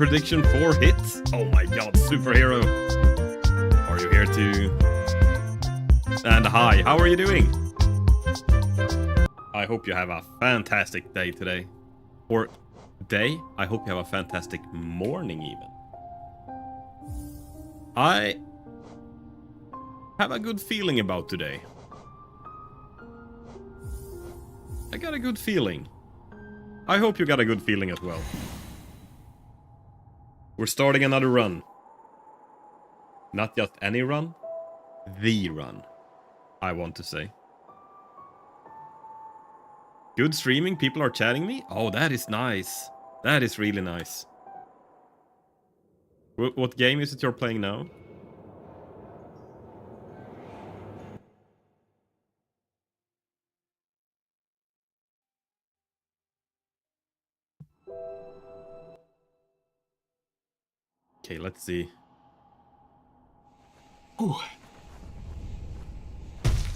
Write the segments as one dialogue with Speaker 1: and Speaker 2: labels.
Speaker 1: prediction for hits. Oh my god, superhero. Are you here too? And hi, how are you doing? I hope you have a fantastic day today. Or day, I hope you have a fantastic morning even. I have a good feeling about today. I got a good feeling. I hope you got a good feeling as well. We're starting another run. Not just any run, the run, I want to say. Good streaming, people are chatting me. Oh, that is nice. That is really nice. What game is it you're playing now? Okay, let's see. Ooh.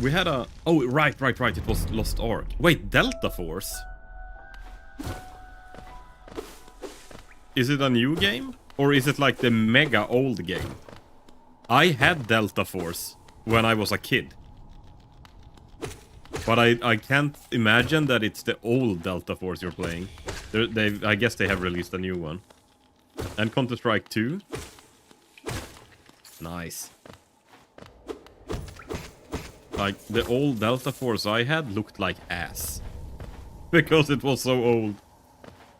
Speaker 1: We had a... Oh, right. It was Lost Ark. Wait, Delta Force? Is it a new game? Or is it like the mega old game? I had Delta Force when I was a kid. But I can't imagine that it's the old Delta Force you're playing. I guess they have released a new one. And Counter-Strike 2. Nice. Like, the old Delta Force I had looked like ass. Because it was so old.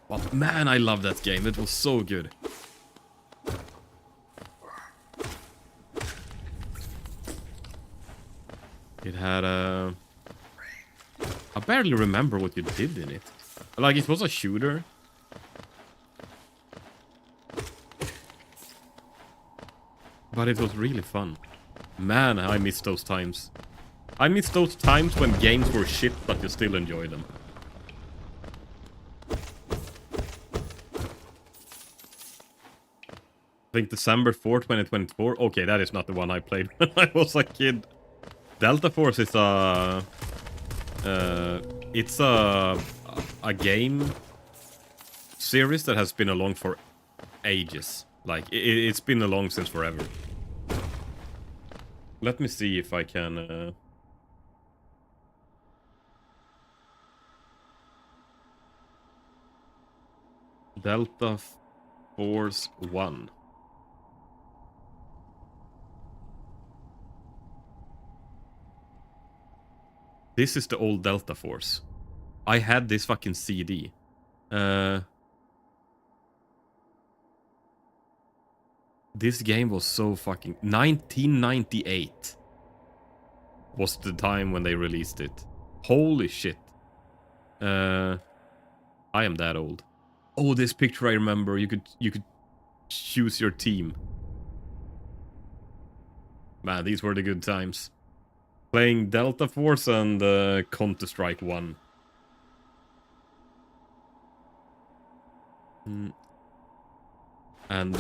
Speaker 1: But man, I love that game. It was so good. It had a... I barely remember what you did in it. Like, it was a shooter. But it was really fun. Man, I miss those times. I miss those times when games were shit, but you still enjoy them. I think December 4, 2024. Okay, that is not the one I played when I was a kid. Delta Force is a... it's a game series that has been along for ages. Like, it's been along since forever. Let me see if I can... Delta Force 1. This is the old Delta Force. I had this fucking CD. This game was so fucking... 1998 was the time when they released it. Holy shit. I am that old. Oh, this picture I remember. You could choose your team. Man, these were the good times. Playing Delta Force and Counter-Strike 1. And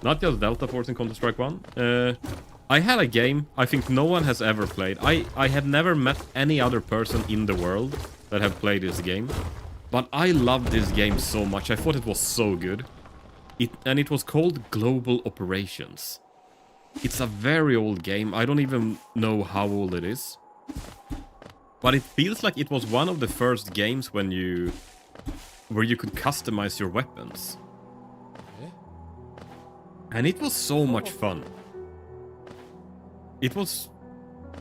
Speaker 1: not just Delta Force and Counter-Strike 1. I had a game I think no one has ever played. I have never met any other person in the world that have played this game. But I loved this game so much. I thought it was so good. And it was called Global Operations. It's a very old game. I don't even know how old it is. But it feels like it was one of the first games where you could customize your weapons. And it was so much fun. It was...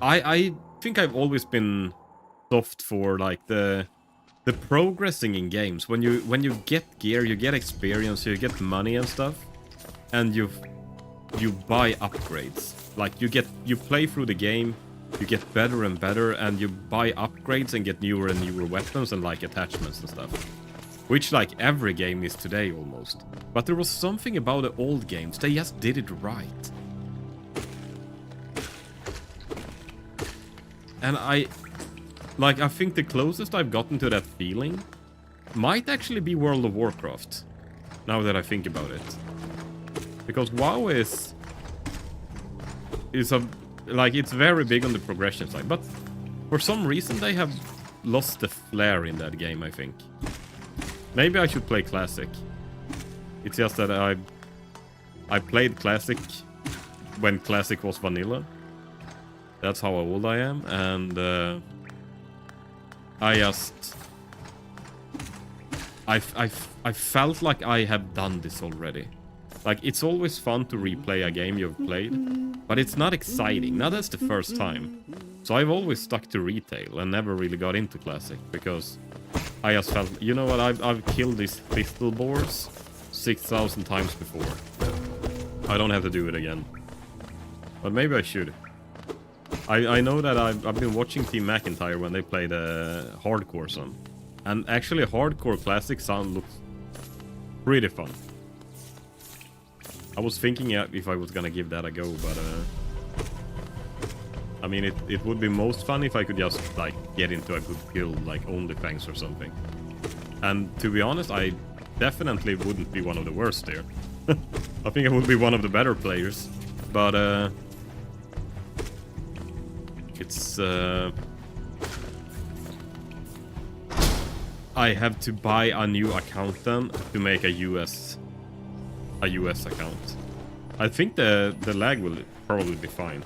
Speaker 1: I think I've always been soft for like the progressing in games. When you get gear, you get experience, you get money and stuff, and you buy upgrades. Like you play through the game, you get better and better, and you buy upgrades and get newer and newer weapons and like attachments and stuff. Which like every game is today almost. But there was something about the old games, they just did it right. And I think the closest I've gotten to that feeling might actually be World of Warcraft. Now that I think about it. Because WoW is it's very big on the progression side, but for some reason they have lost the flair in that game, I think. Maybe I should play Classic. It's just that I played Classic when Classic was vanilla. That's how old I am, and I felt like I have done this already. Like, it's always fun to replay a game you've played, but it's not exciting. Now that's the first time. So I've always stuck to retail and never really got into Classic, because I just felt, you know what, I've killed these pistol boars 6,000 times before. I don't have to do it again. But maybe I should. I know that I've been watching Team McIntyre when they play the hardcore some. And actually hardcore Classic sound looks pretty fun. I was thinking if I was gonna give that a go, but I mean, it would be most fun if I could just like get into a good guild like OnlyFans or something. And to be honest, I definitely wouldn't be one of the worst there. I think I would be one of the better players, but it's I have to buy a new account then to make a US account. I think the lag will probably be fine,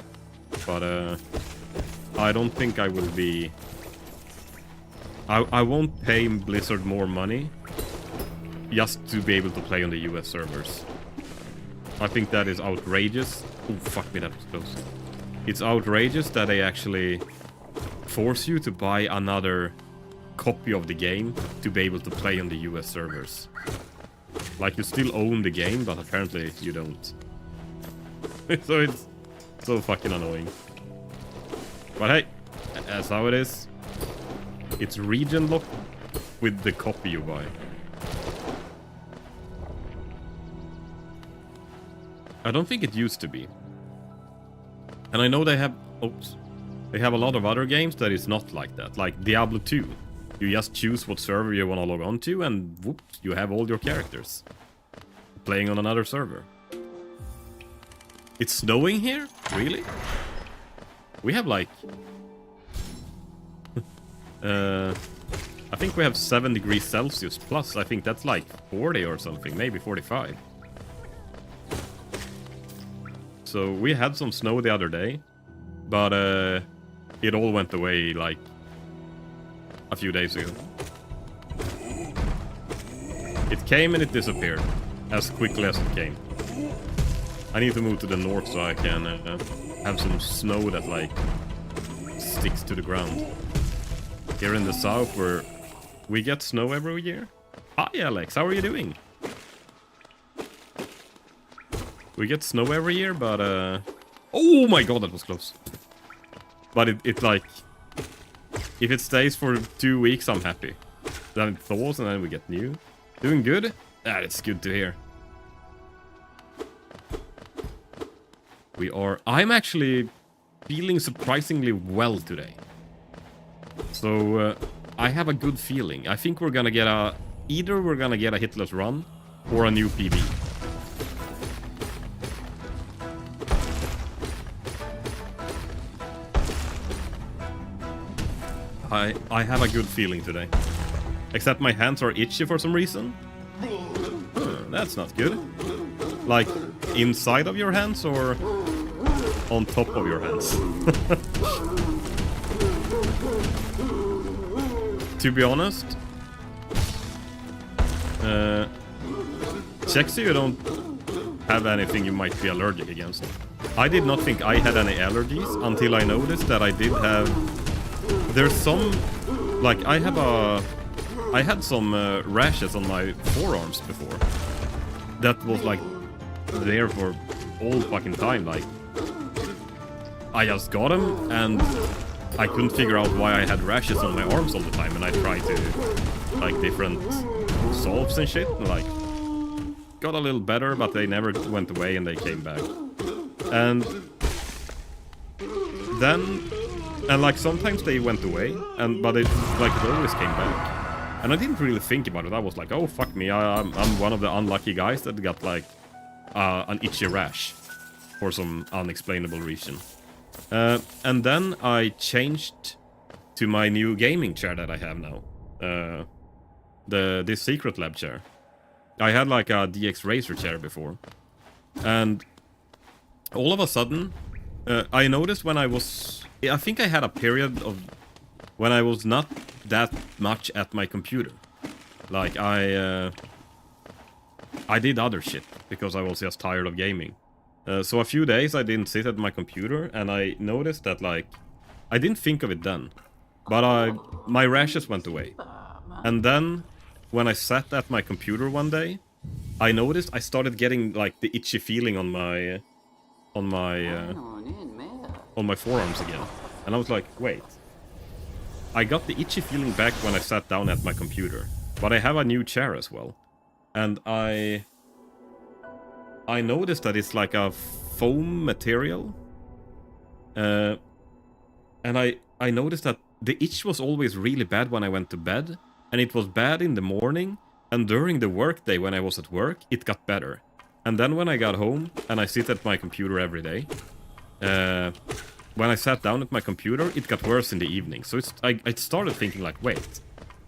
Speaker 1: but I don't think I will be. I won't pay Blizzard more money just to be able to play on the US servers. I think that is outrageous. Oh fuck me, that was close. It's outrageous that they actually force you to buy another copy of the game to be able to play on the US servers. Like, you still own the game, but apparently you don't. So it's so fucking annoying. But hey, that's how it is. It's region locked with the copy you buy. I don't think it used to be. And I know they have... Oops. They have a lot of other games that is not like that. Like Diablo 2. You just choose what server you want to log on to, and whoops, you have all your characters playing on another server. It's snowing here? Really? We have like... I think we have 7 degrees Celsius plus. I think that's like 40 or something, maybe 45. So we had some snow the other day, but it all went away like a few days ago. It came and it disappeared as quickly as it came. I need to move to the north so I can have some snow that like sticks to the ground. Here in the south, where we get snow every year. Hi Alex, how are you doing? We get snow every year, but oh my god, that was close. But it like, if it stays for 2 weeks, I'm happy. Then it thaws and then we get new. Doing good? That's good to hear. We are... I'm actually feeling surprisingly well today. So, I have a good feeling. I think we're gonna get a... Either we're gonna get a Hitless run, or a new PB. I have a good feeling today. Except my hands are itchy for some reason. That's not good. Like, inside of your hands or on top of your hands? To be honest, check so you don't have anything you might be allergic against. I did not think I had any allergies until I noticed that I did have... There's some... Like, I had some rashes on my forearms before. That was like there for all fucking time. Like, I just got them and I couldn't figure out why I had rashes on my arms all the time. And I tried to, like, different salves and shit. And, like, got a little better, but they never went away and they came back. And then... And like sometimes they went away, but it always came back. And I didn't really think about it. I was like, oh fuck me, I'm one of the unlucky guys that got like an itchy rash for some unexplainable reason. And then I changed to my new gaming chair that I have now, this Secret Lab chair. I had like a DX Racer chair before. And all of a sudden, I noticed when I think I had a period of when I was not that much at my computer. Like, I did other shit because I was just tired of gaming. So a few days I didn't sit at my computer, and I noticed that, like, I didn't think of it then, but my rashes went away. And then, when I sat at my computer one day, I noticed I started getting, like, the itchy feeling on my forearms again. And I was like, wait. I got the itchy feeling back when I sat down at my computer. But I have a new chair as well. And I noticed that it's like a foam material. And I noticed that the itch was always really bad when I went to bed. And it was bad in the morning. And during the workday when I was at work, it got better. And then when I got home, and I sit at my computer every day, when I sat down at my computer, it got worse in the evening. So I started thinking like, wait,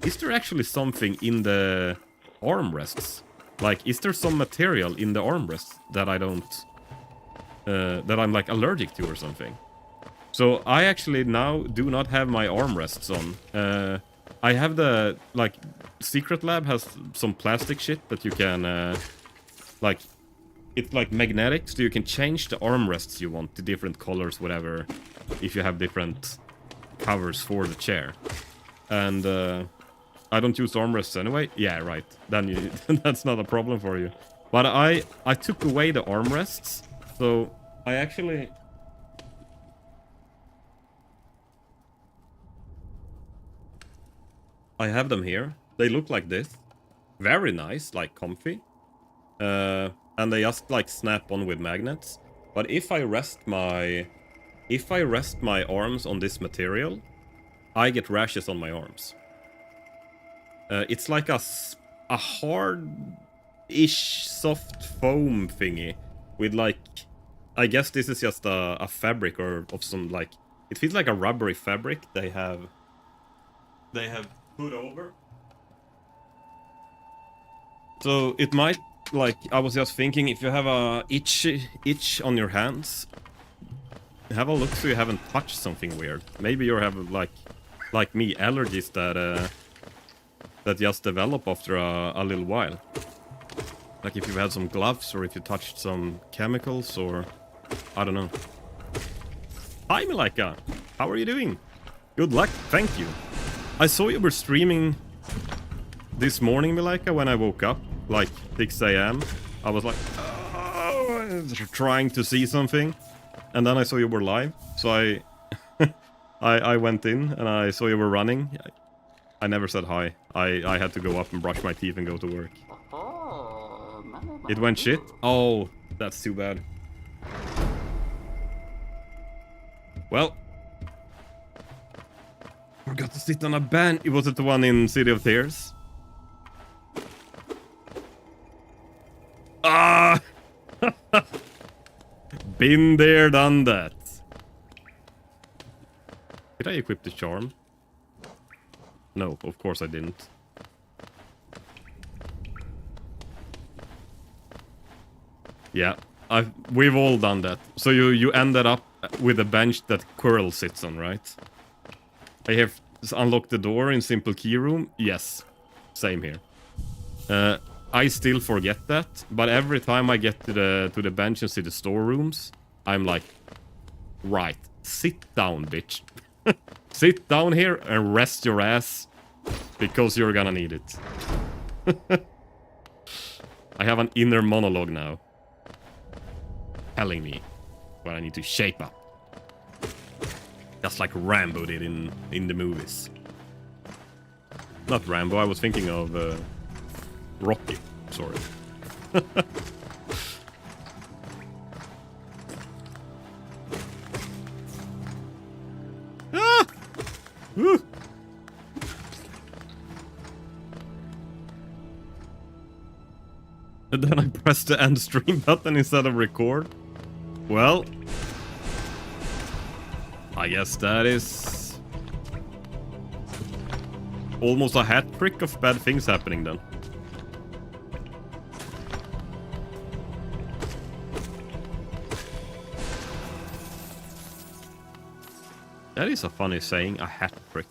Speaker 1: is there actually something in the armrests? Like, is there some material in the armrests that I don't, that I'm like allergic to or something? So I actually now do not have my armrests on. I have the, like, Secret Lab has some plastic shit that you can, like, it's like magnetic, so you can change the armrests you want to different colors, whatever, if you have different covers for the chair. And I don't use armrests anyway. Yeah, right. Then that's not a problem for you. But I took away the armrests, so I actually... I have them here. They look like this. Very nice, like comfy. And they just like snap on with magnets. But if I rest my arms on this material, I get rashes on my arms. It's like a hard-ish soft foam thingy with like, I guess this is just a fabric or of some like, it feels like a rubbery fabric they have put over. So it might, like, I was just thinking, if you have a itch on your hands, have a look so you haven't touched something weird. Maybe you have like me, allergies that just develop after a little while. Like if you had some gloves or if you touched some chemicals or I don't know. Hi Malika, how are you doing? Good luck, thank you. I saw you were streaming this morning, Malika, when I woke up, like 6 AM. I was like, oh, trying to see something. And then I saw you were live, so I went in and I saw you were running. I never said hi. I had to go up and brush my teeth and go to work. It went shit? Oh, that's too bad. Well, forgot to sit on a bench. Was it the one in City of Tears? Ah! Been there, done that. Did I equip the charm? No, of course I didn't. Yeah, we've all done that. So you ended up with a bench that Quirrell sits on, right? I have unlocked the door in Simple Key Room. Yes, same here. I still forget that, but every time I get to the bench and see the storerooms, I'm like, right, sit down, bitch. Sit down here and rest your ass, because you're gonna need it. I have an inner monologue now, telling me what I need to shape up. Just like Rambo did in the movies. Not Rambo, I was thinking of Rocky, sorry. Ah! Woo! And then I pressed the end stream button instead of record. Well, I guess that is almost a hat trick of bad things happening then. That is a funny saying, a hat trick.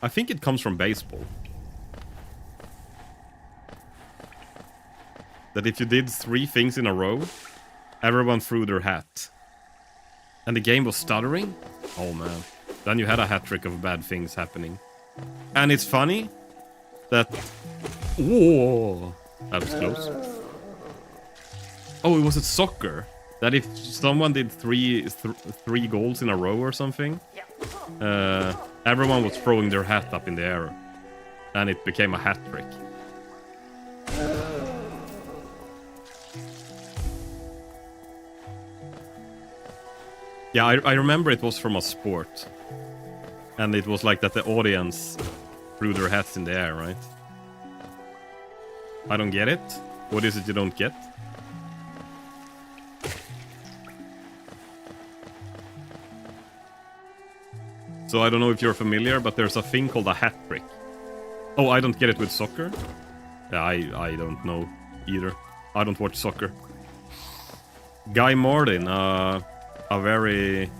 Speaker 1: I think it comes from baseball. That if you did 3 things in a row, everyone threw their hat. And the game was stuttering? Oh man. Then you had a hat trick of bad things happening. And it's funny that... Whoa! That was close. Oh, it was at soccer. That if someone did three goals in a row or something, everyone was throwing their hat up in the air. And it became a hat trick. Yeah, I remember it was from a sport. And it was like that the audience threw their hats in the air, right? I don't get it. What is it you don't get? So I don't know if you're familiar, but there's a thing called a hat trick. Oh, I don't get it with soccer? Yeah, I don't know either. I don't watch soccer. Guy Martin, a very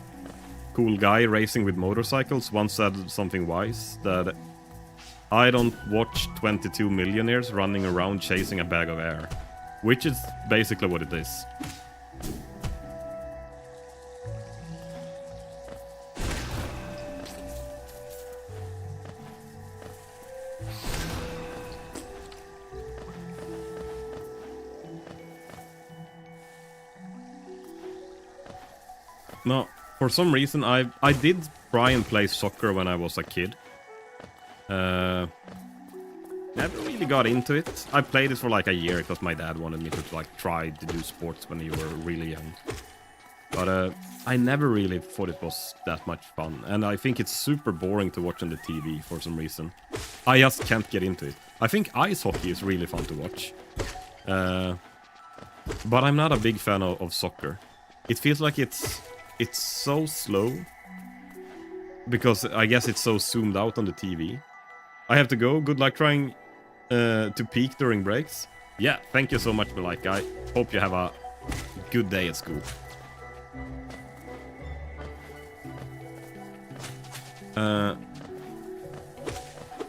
Speaker 1: cool guy racing with motorcycles, once said something wise, that I don't watch 22 millionaires running around chasing a bag of air. Which is basically what it is. No, for some reason I did try and play soccer when I was a kid. Never really got into it. I played it for like a year because my dad wanted me to like try to do sports when you were really young. But I never really thought it was that much fun. And I think it's super boring to watch on the TV for some reason. I just can't get into it. I think ice hockey is really fun to watch. But I'm not a big fan of soccer. It feels like it's so slow. Because I guess it's so zoomed out on the TV. I have to go. Good luck trying to peek during breaks. Yeah, thank you so much, Malike. I hope you have a good day at school.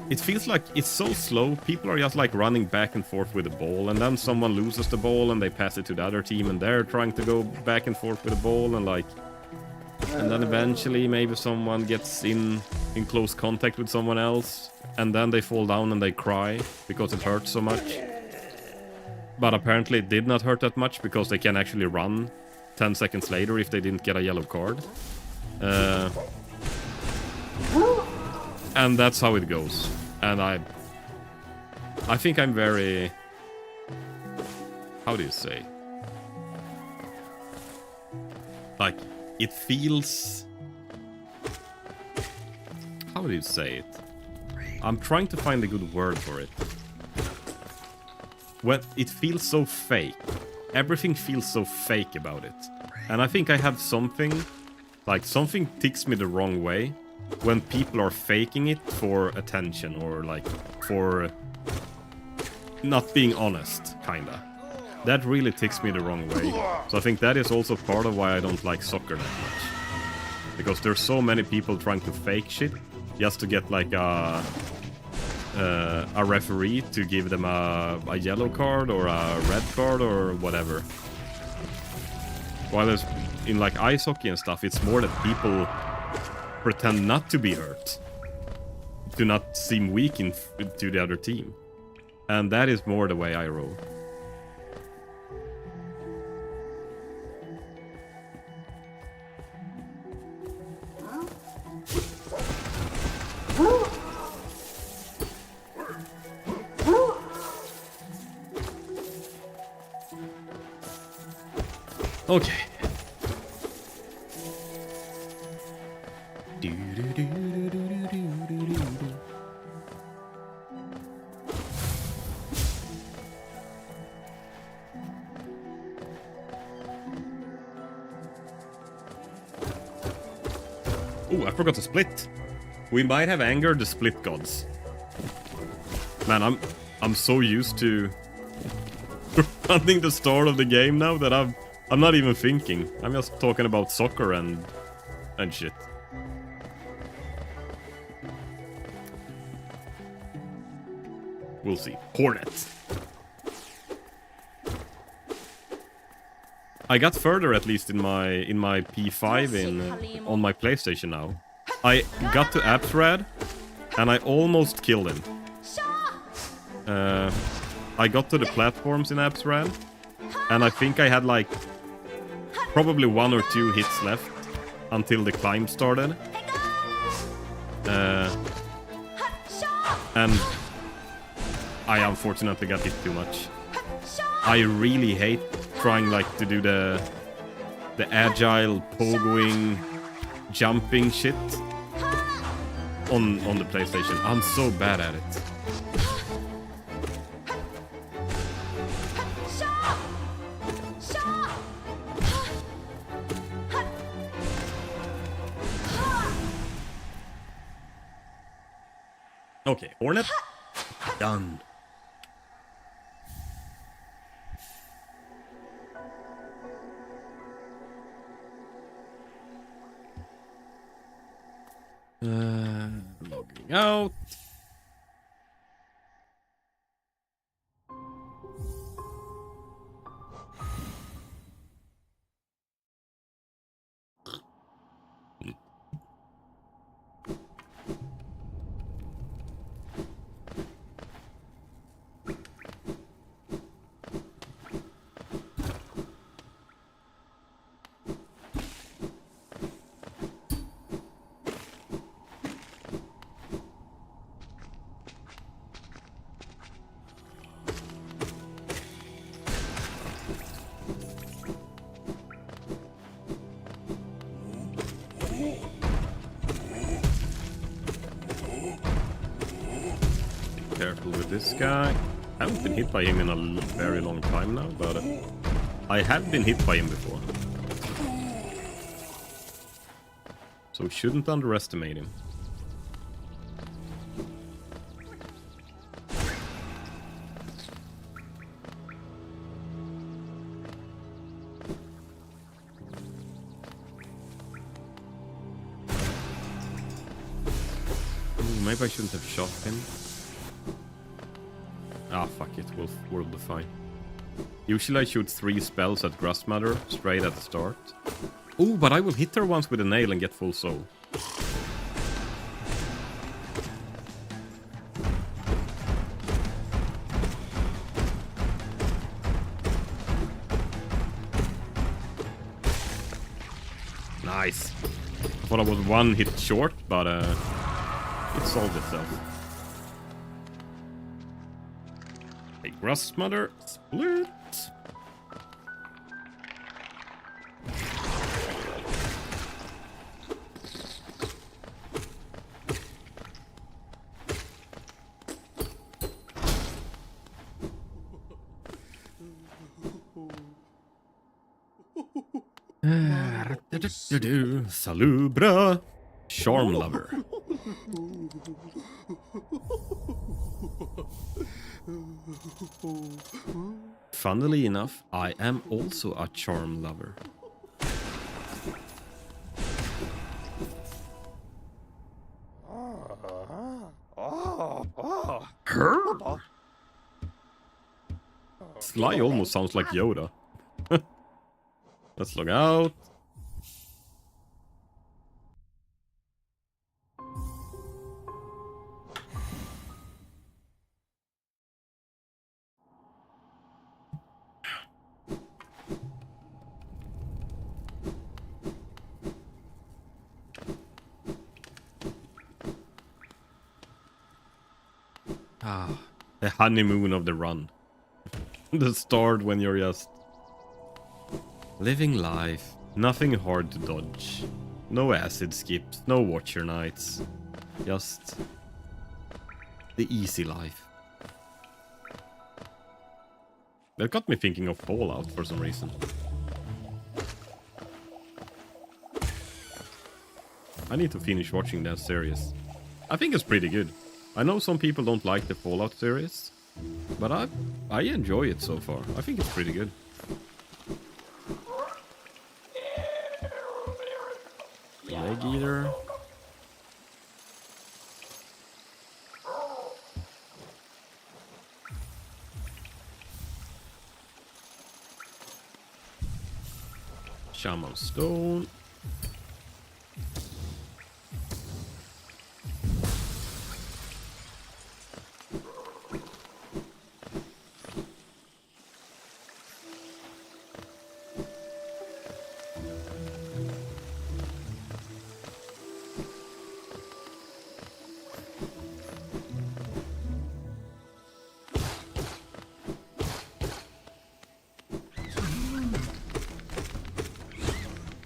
Speaker 1: It feels like it's so slow. People are just like running back and forth with the ball, and then someone loses the ball and they pass it to the other team, and they're trying to go back and forth with the ball, and like, and then eventually maybe someone gets in close contact with someone else, and then they fall down and they cry because it hurts so much. But apparently it did not hurt that much because they can actually run 10 seconds later if they didn't get a yellow card. And that's how it goes. And I think I'm very... How do you say? Like, it feels... How do you say it? I'm trying to find a good word for it. Well, it feels so fake. Everything feels so fake about it. And I think I have something... Like, something ticks me the wrong way when people are faking it for attention, or like for not being honest, kinda. That really ticks me the wrong way. So I think that is also part of why I don't like soccer that much. Because there's so many people trying to fake shit just to get like a referee to give them a yellow card or a red card or whatever. While there's in like ice hockey and stuff, it's more that people pretend not to be hurt, to not seem weak to the other team, and that is more the way I roll. Okay. Oh, I forgot to split. We might have angered the split gods. Man, I'm so used to running the start of the game now that I'm not even thinking. I'm just talking about soccer and shit. We'll see. Hornet. I got further, at least in my P5 on my PlayStation now. I got to Apsrad, and I almost killed him. I got to the platforms in Apsrad, and I think I had like probably 1 or 2 hits left until the climb started. And I unfortunately got hit too much. I really hate trying like to do the agile pogoing jumping shit on the PlayStation. I'm so bad at it. Okay, Hornet. Done. Logging out. Careful with this guy. I haven't been hit by him in a very long time now, but I have been hit by him before. So shouldn't underestimate him. Ooh, maybe I shouldn't have shot him. Ah, fuck it. We'll be fine. Usually I shoot 3 spells at Grustmother straight at the start. Oh, but I will hit her once with a nail and get full soul. Nice. I thought I was 1 hit short, but it solved itself. Grustmother split. Salubra. Charm lover. Funnily enough, I am also a charm lover. Sly almost sounds like Yoda. Let's log out. The honeymoon of the run. The start when you're just living life. Nothing hard to dodge. No acid skips, no watcher nights. Just the easy life. That got me thinking of Fallout for some reason. I need to finish watching that series. I think it's pretty good. I know some people don't like the Fallout series, but I enjoy it so far. I think it's pretty good. Leg eater. Shaman stone.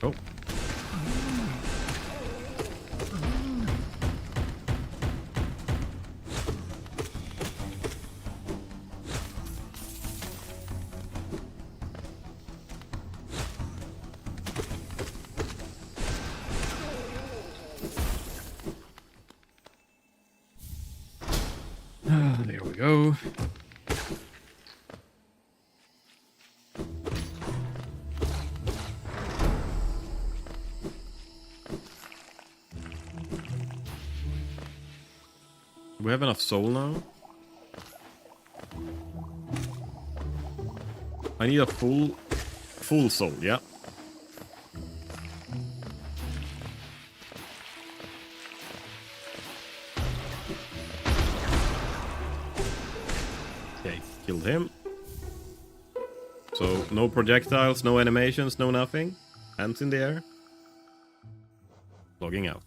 Speaker 1: Oh. There we go. We have enough soul now. I need a full soul, yeah. Okay, killed him. So, no projectiles, no animations, no nothing. Hands in the air. Logging out.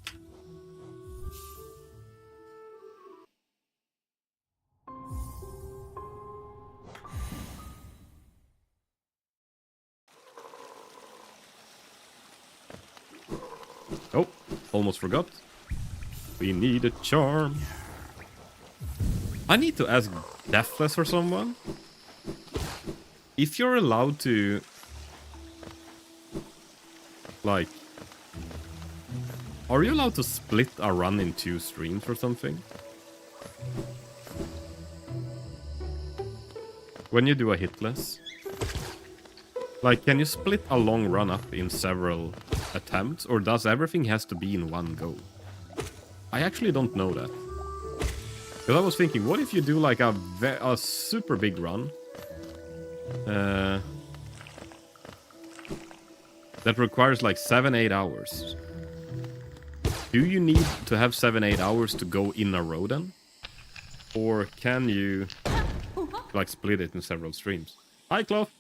Speaker 1: Oh, almost forgot. We need a charm. I need to ask Deathless or someone. If you're allowed to... Like... Are you allowed to split a run in 2 streams or something? When you do a Hitless? Like, can you split a long run up in several attempts? Or does everything has to be in one go? I actually don't know that. Because I was thinking, what if you do like a super big run? That requires like 7-8 hours. Do you need to have 7-8 hours to go in a row then? Or can you like split it in several streams? Hi, Cloth!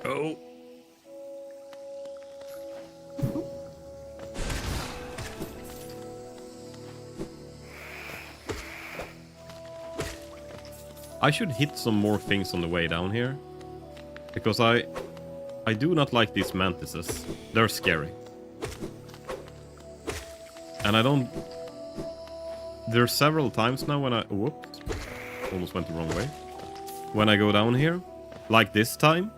Speaker 1: Go. I should hit some more things on the way down here. Because I do not like these mantises. They're scary. And I don't... There are several times now when I... Whoops. Almost went the wrong way. When I go down here. Like this time.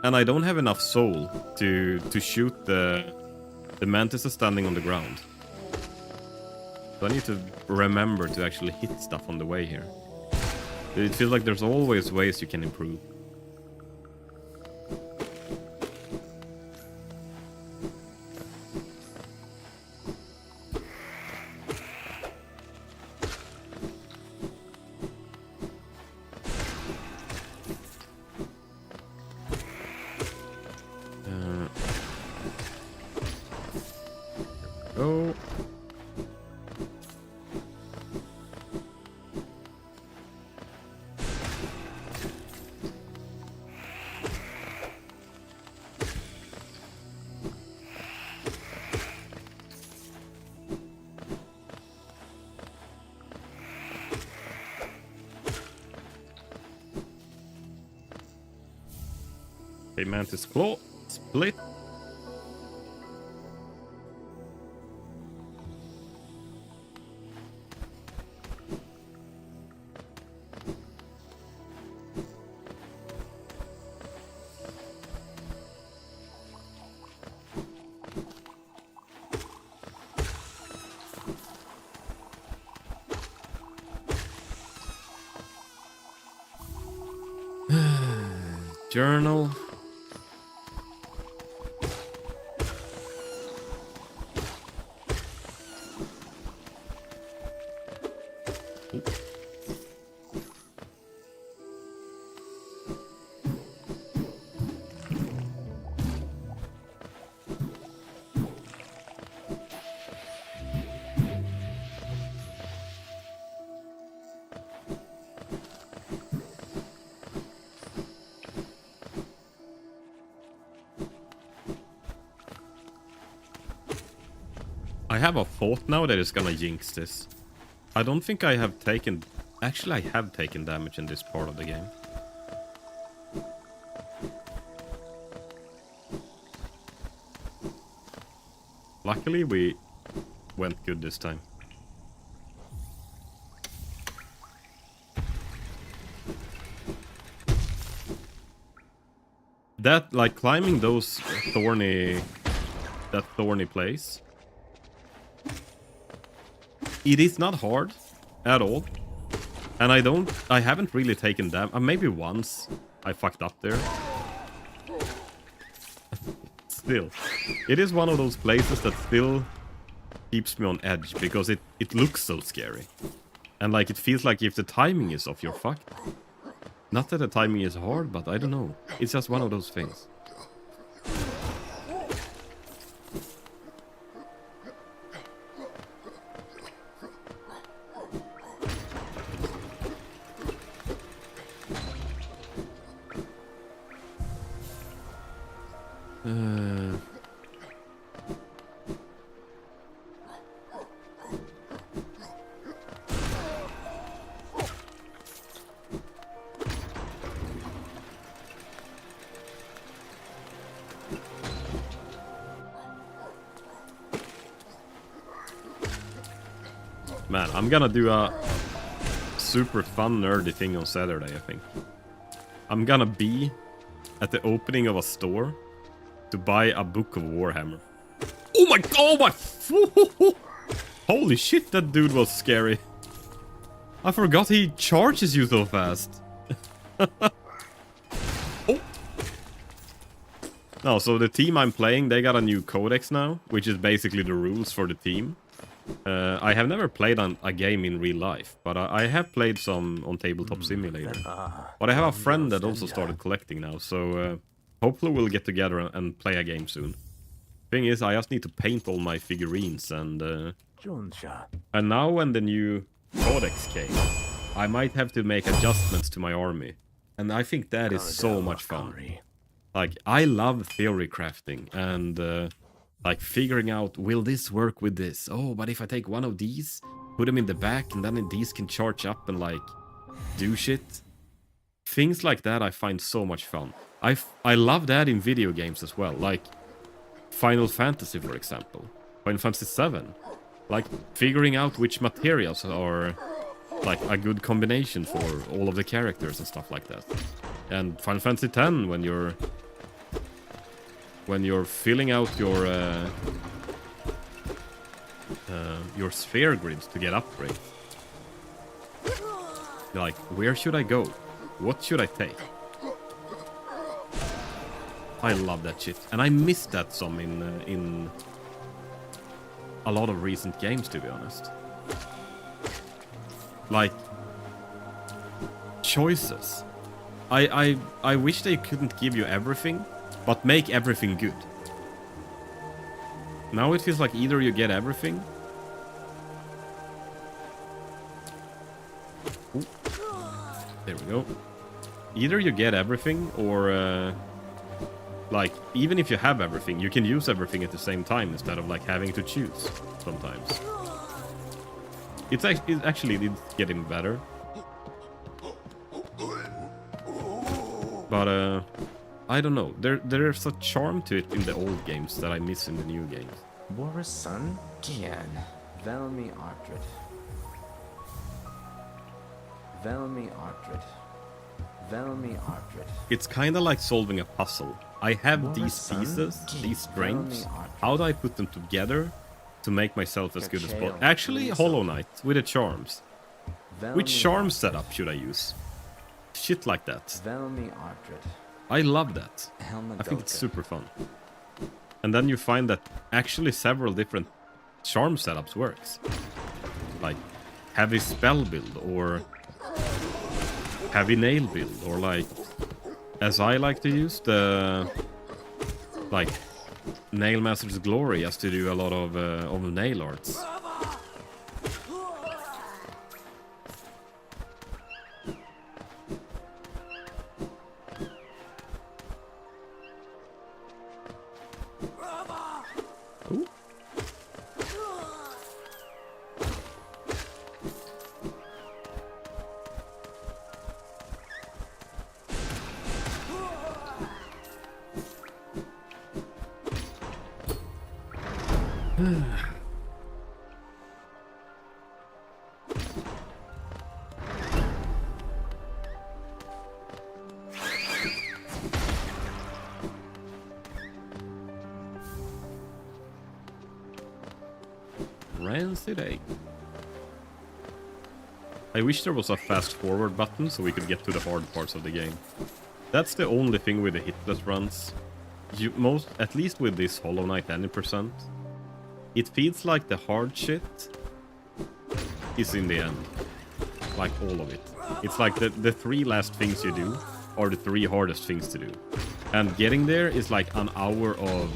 Speaker 1: And I don't have enough soul to shoot the mantises standing on the ground. So I need to remember to actually hit stuff on the way here. It feels like there's always ways you can improve. Oh. Okay, Mantis Claw. Split. Journal. I have a thought now that is gonna jinx this. I don't think I have taken... Actually, I have taken damage in this part of the game. Luckily, we went good this time. That, like, climbing those thorny... That thorny place... It is not hard at all. And I haven't really taken damage. Maybe once I fucked up there. Still. It is one of those places that still keeps me on edge because it looks so scary. And like it feels like if the timing is off, you're fucked. Not that the timing is hard, but I don't know. It's just one of those things. Man, I'm gonna do a super fun nerdy thing on Saturday, I think. I'm gonna be at the opening of a store to buy a book of Warhammer. Oh my god! Holy shit, that dude was scary. I forgot he charges you so fast. Oh. No, so the team I'm playing, they got a new codex now, which is basically the rules for the team. I have never played on a game in real life, but I have played some on Tabletop Simulator. But I have a friend that also started collecting now, so hopefully we'll get together and play a game soon. Thing is, I just need to paint all my figurines, and now when the new codex came, I might have to make adjustments to my army. And I think that is so much fun. Like, I love theory crafting, and like figuring out, will this work with this? Oh, but if I take one of these, put them in the back, and then these can charge up and like do shit. Things like that I find so much fun. I love that in video games as well, like Final Fantasy, for example. Final Fantasy 7. Like figuring out which materials are like a good combination for all of the characters and stuff like that. And Final Fantasy 10, when you're filling out your sphere grids to get upgrades. Like, where should I go? What should I take? I love that shit, and I missed that some in a lot of recent games, to be honest. Like choices. I wish they couldn't give you everything, but make everything good. Now it feels like either you get everything. Ooh. There we go. Either you get everything, or like, even if you have everything, you can use everything at the same time instead of like having to choose sometimes. It's actually getting better. But I don't know. There's a charm to it in the old games that I miss in the new games.
Speaker 2: Boris son? Gian. Velmi Artred. Velmi Artred. Velmi Artred.
Speaker 1: It's kind of like solving a puzzle. I have these pieces, these strengths. How do I put them together to make myself as good as possible? Actually, Hollow Knight with the charms. Which charm setup should I use? Shit like that.
Speaker 2: Velmi Artred.
Speaker 1: I love that. I think it's
Speaker 2: Helmadota.
Speaker 1: super fun. And then you find that actually several different charm setups works. Like heavy spell build or heavy nail build, or like, as I like to use, the like Nail Master's Glory as to do a lot of nail arts. Ooh. Rancid egg. I wish there was a fast forward button so we could get to the hard parts of the game. That's the only thing with the hitless runs. At least with this Hollow Knight any percent, it feels like the hard shit is in the end. Like all of it. It's like the 3 last things you do are the 3 hardest things to do. And getting there is like an hour of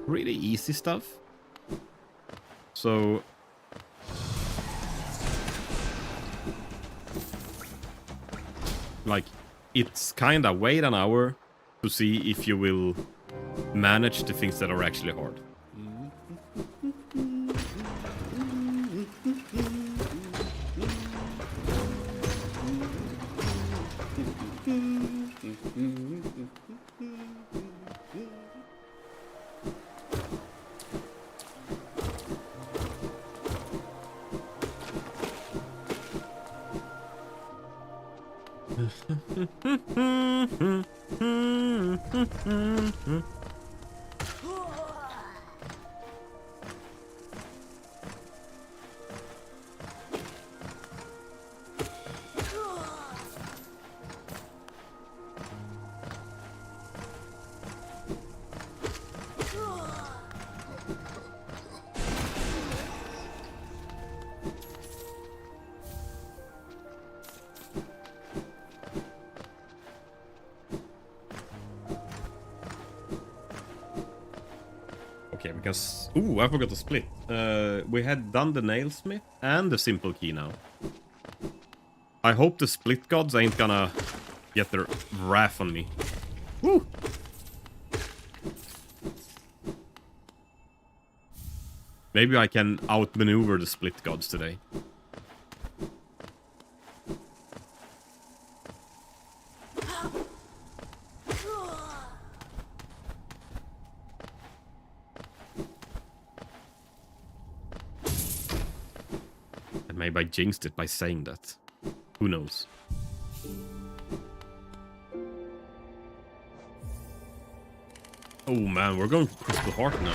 Speaker 1: really easy stuff. So like, it's kinda wait an hour to see if you will manage the things that are actually hard. Okay, because... Ooh, I forgot to split. We had done the nailsmith and the simple key now. I hope the split gods ain't gonna get their wrath on me. Woo! Maybe I can outmaneuver the split gods today. And maybe I jinxed it by saying that. Who knows? Oh man, we're going for Crystal Heart now.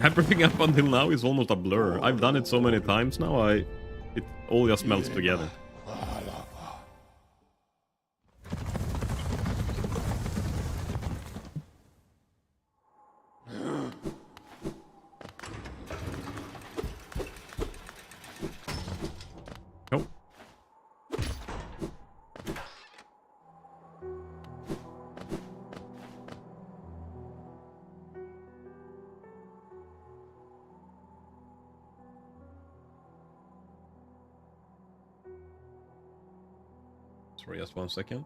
Speaker 1: Everything up until now is almost a blur. I've done it so many times now, it all just melts together. Oh. Sorry, just 1 second.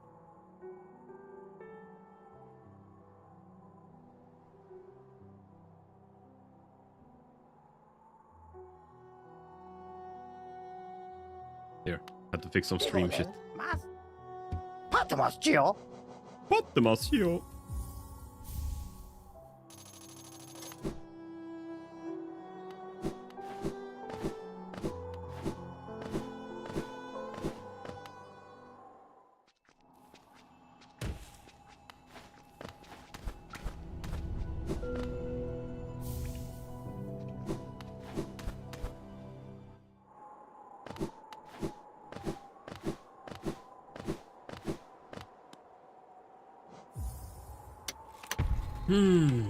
Speaker 1: Here, had to fix some stream shit. Pattemasio. Hmm.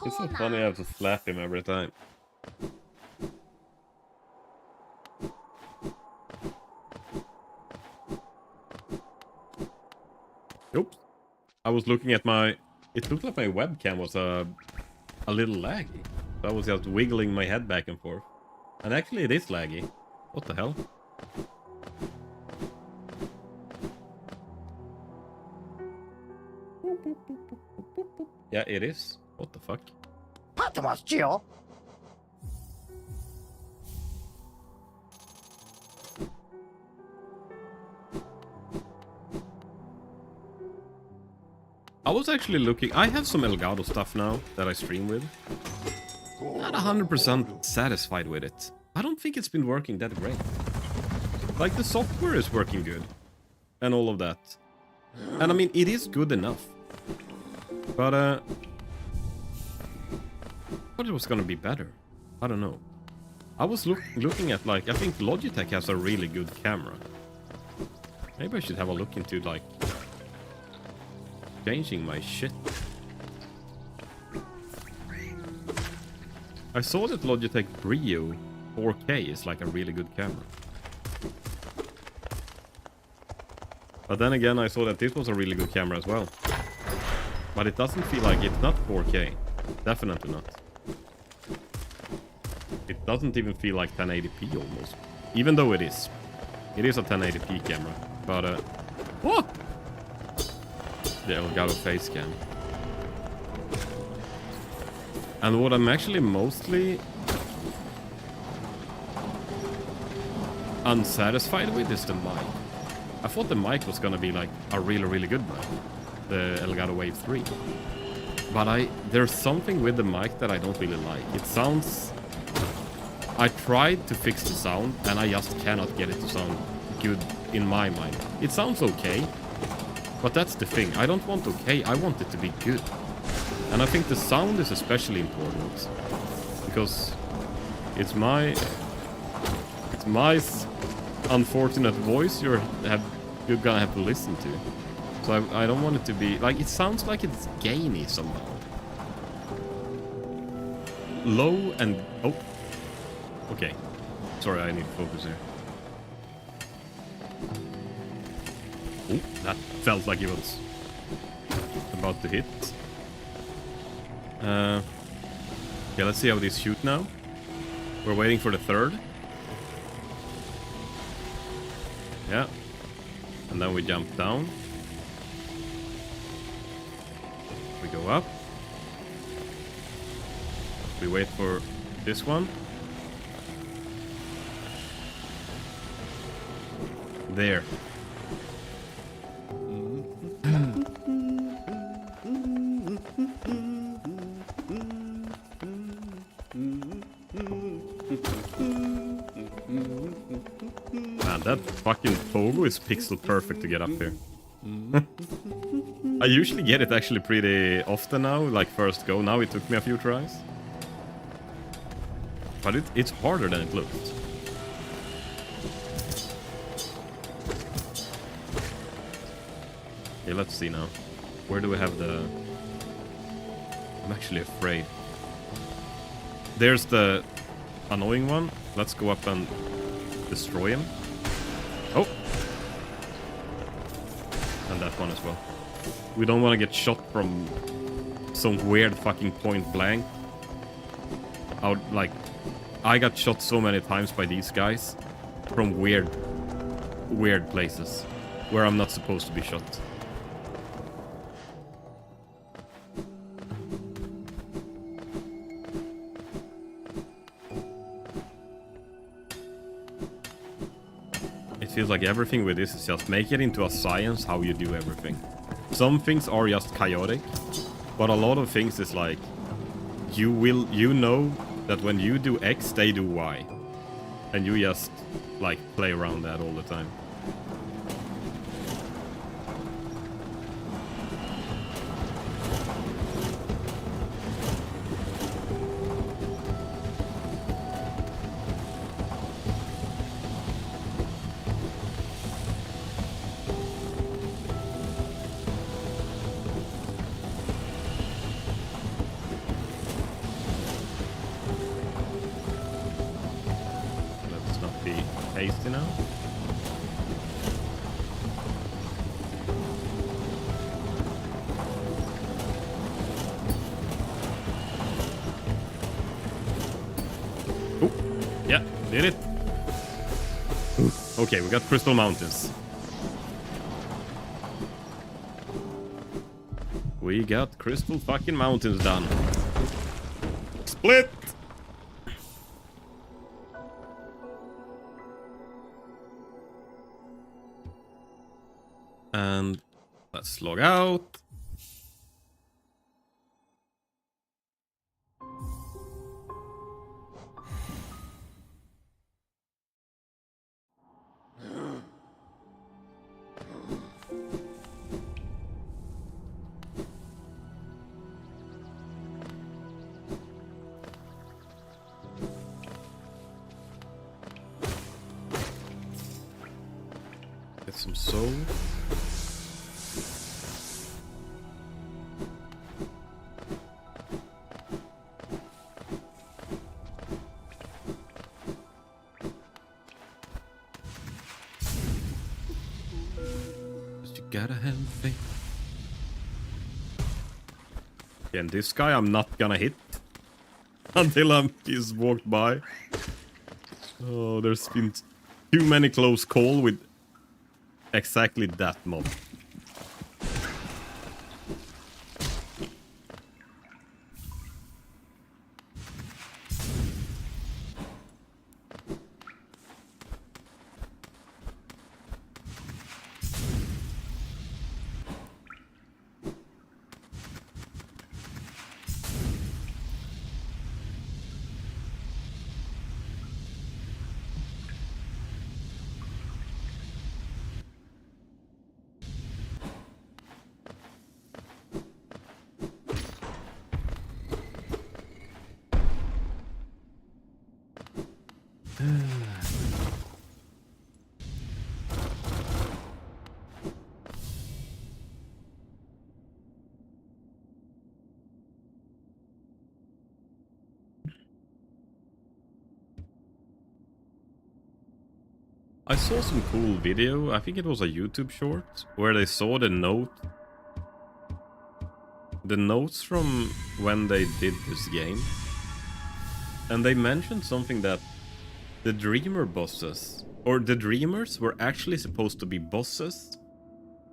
Speaker 1: It's so funny I have to slap him every time. Oops. I was looking at my... It looked like my webcam was a little laggy. So I was just wiggling my head back and forth. And actually it is laggy. What the hell? Yeah, it is. What the fuck? I was actually looking... I have some Elgato stuff now that I stream with. Not 100% satisfied with it. I don't think it's been working that great. Like, the software is working good. And all of that. And I mean, it is good enough. But, I thought it was gonna be better. I don't know. I was looking at, like, I think Logitech has a really good camera. Maybe I should have a look into, like, changing my shit. I saw that Logitech Brio 4K is like a really good camera. But then again, I saw that this was a really good camera as well. But it doesn't feel like it's not 4K. Definitely not. It doesn't even feel like 1080p almost. Even though it is. It is a 1080p camera. But, what? The Elgato face cam. And what I'm actually mostly unsatisfied with is the mic. I thought the mic was gonna be like a really good mic. The Elgato Wave 3. But there's something with the mic that I don't really like. It sounds... I tried to fix the sound and I just cannot get it to sound good in my mind. It sounds okay. But that's the thing. I don't want okay, I want it to be good. And I think the sound is especially important. Because it's my unfortunate voice you're gonna have to listen to. So I don't want it to be... Like, it sounds like it's gainy somehow. Low and... Oh. Okay. Sorry, I need to focus here. Oh, that felt like it was about to hit. Yeah, let's see how these shoot now. We're waiting for the third. Yeah. And then we jump down. We go up. We wait for this one. There. Man, that fucking pogo is pixel perfect to get up here. I usually get it actually pretty often now, like first go. Now it took me a few tries. But it's harder than it looked. Okay, let's see now. Where do we have the... I'm actually afraid. There's the annoying one. Let's go up and destroy him. Oh! And that one as well. We don't want to get shot from some weird fucking point blank. Like, I got shot so many times by these guys from weird places where I'm not supposed to be shot. It feels like everything with this is just make it into a science how you do everything. Some things are just chaotic, but a lot of things is like you know that when you do X, they do Y. And you just like play around that all the time. now. Oh, yeah, did it. Okay, we got Crystal Mountains. We got Crystal fucking Mountains done. Split! And let's log out. Get some soul. Just you gotta have faith. And this guy I'm not gonna hit until he's walked by. Oh, there's been too many close call with exactly that mob. I saw some cool video, I think it was a YouTube short, where they saw the notes from when they did this game. And they mentioned something that the Dreamer bosses, or the Dreamers, were actually supposed to be bosses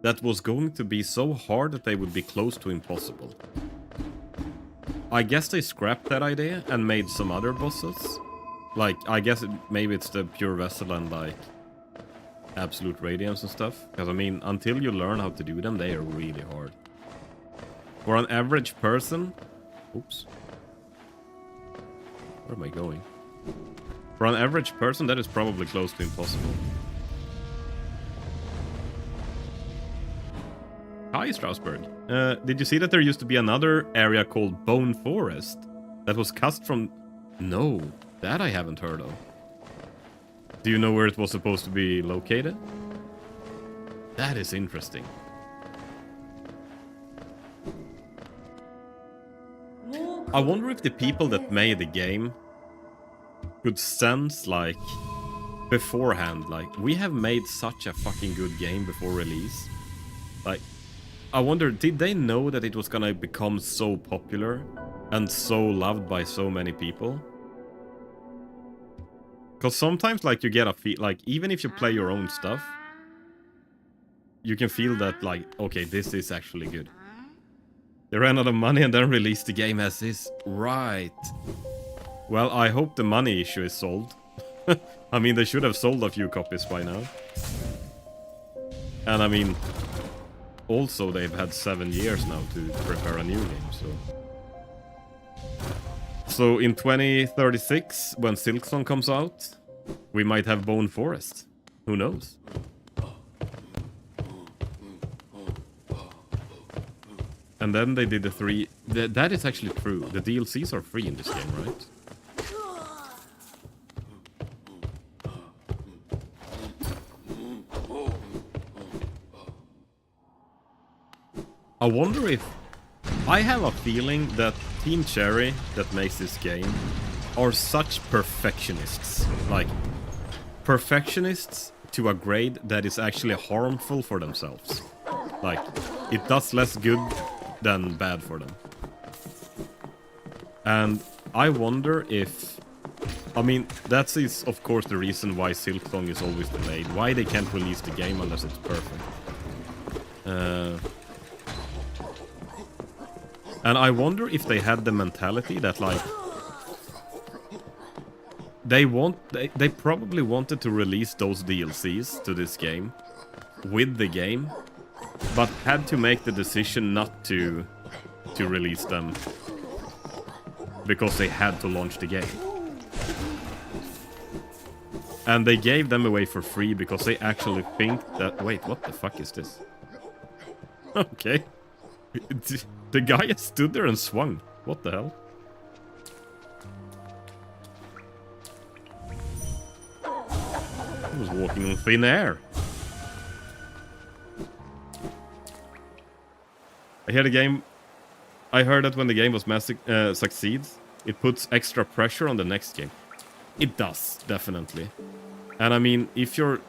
Speaker 1: that was going to be so hard that they would be close to impossible. I guess they scrapped that idea and made some other bosses. Like, I guess maybe it's the Pure Vessel and like Absolute Radiance and stuff. Because I mean, until you learn how to do them, they are really hard. For an average person... Oops. Where am I going? For an average person, that is probably close to impossible. Hi, Strasbourg. Did you see that there used to be another area called Bone Forest? That was cast from... No, that I haven't heard of. Do you know where it was supposed to be located? That is interesting. I wonder if the people that made the game could sense, like, beforehand, like, we have made such a fucking good game before release. Like, I wonder, did they know that it was gonna become so popular and so loved by so many people? Because sometimes, like, you get a feel, like, even if you play your own stuff, you can feel that, like, okay, this is actually good. They ran out of money and then released the game as is. Right. Well, I hope the money issue is solved. I mean, they should have sold a few copies by now. And I mean, also they've had 7 years now to prepare a new game, so... So in 2036, when Silksong comes out, we might have Bone Forest. Who knows? And then they did the 3... That is actually true. The DLCs are free in this game, right? I wonder if... I have a feeling that Team Cherry, that makes this game, are such perfectionists. Like, perfectionists to a grade that is actually harmful for themselves. Like, it does less good than bad for them. And I wonder if... I mean, that is, of course, the reason why Silksong is always delayed. Why they can't release the game unless it's perfect. And I wonder if they had the mentality that, like... They probably wanted to release those DLCs to this game with the game, but had to make the decision not to release them because they had to launch the game. And they gave them away for free because they actually think that... Wait, what the fuck is this? Okay. The guy just stood there and swung. What the hell? He was walking on thin air. I heard that when the game was succeeds, it puts extra pressure on the next game. It does, definitely. And I mean, if you're...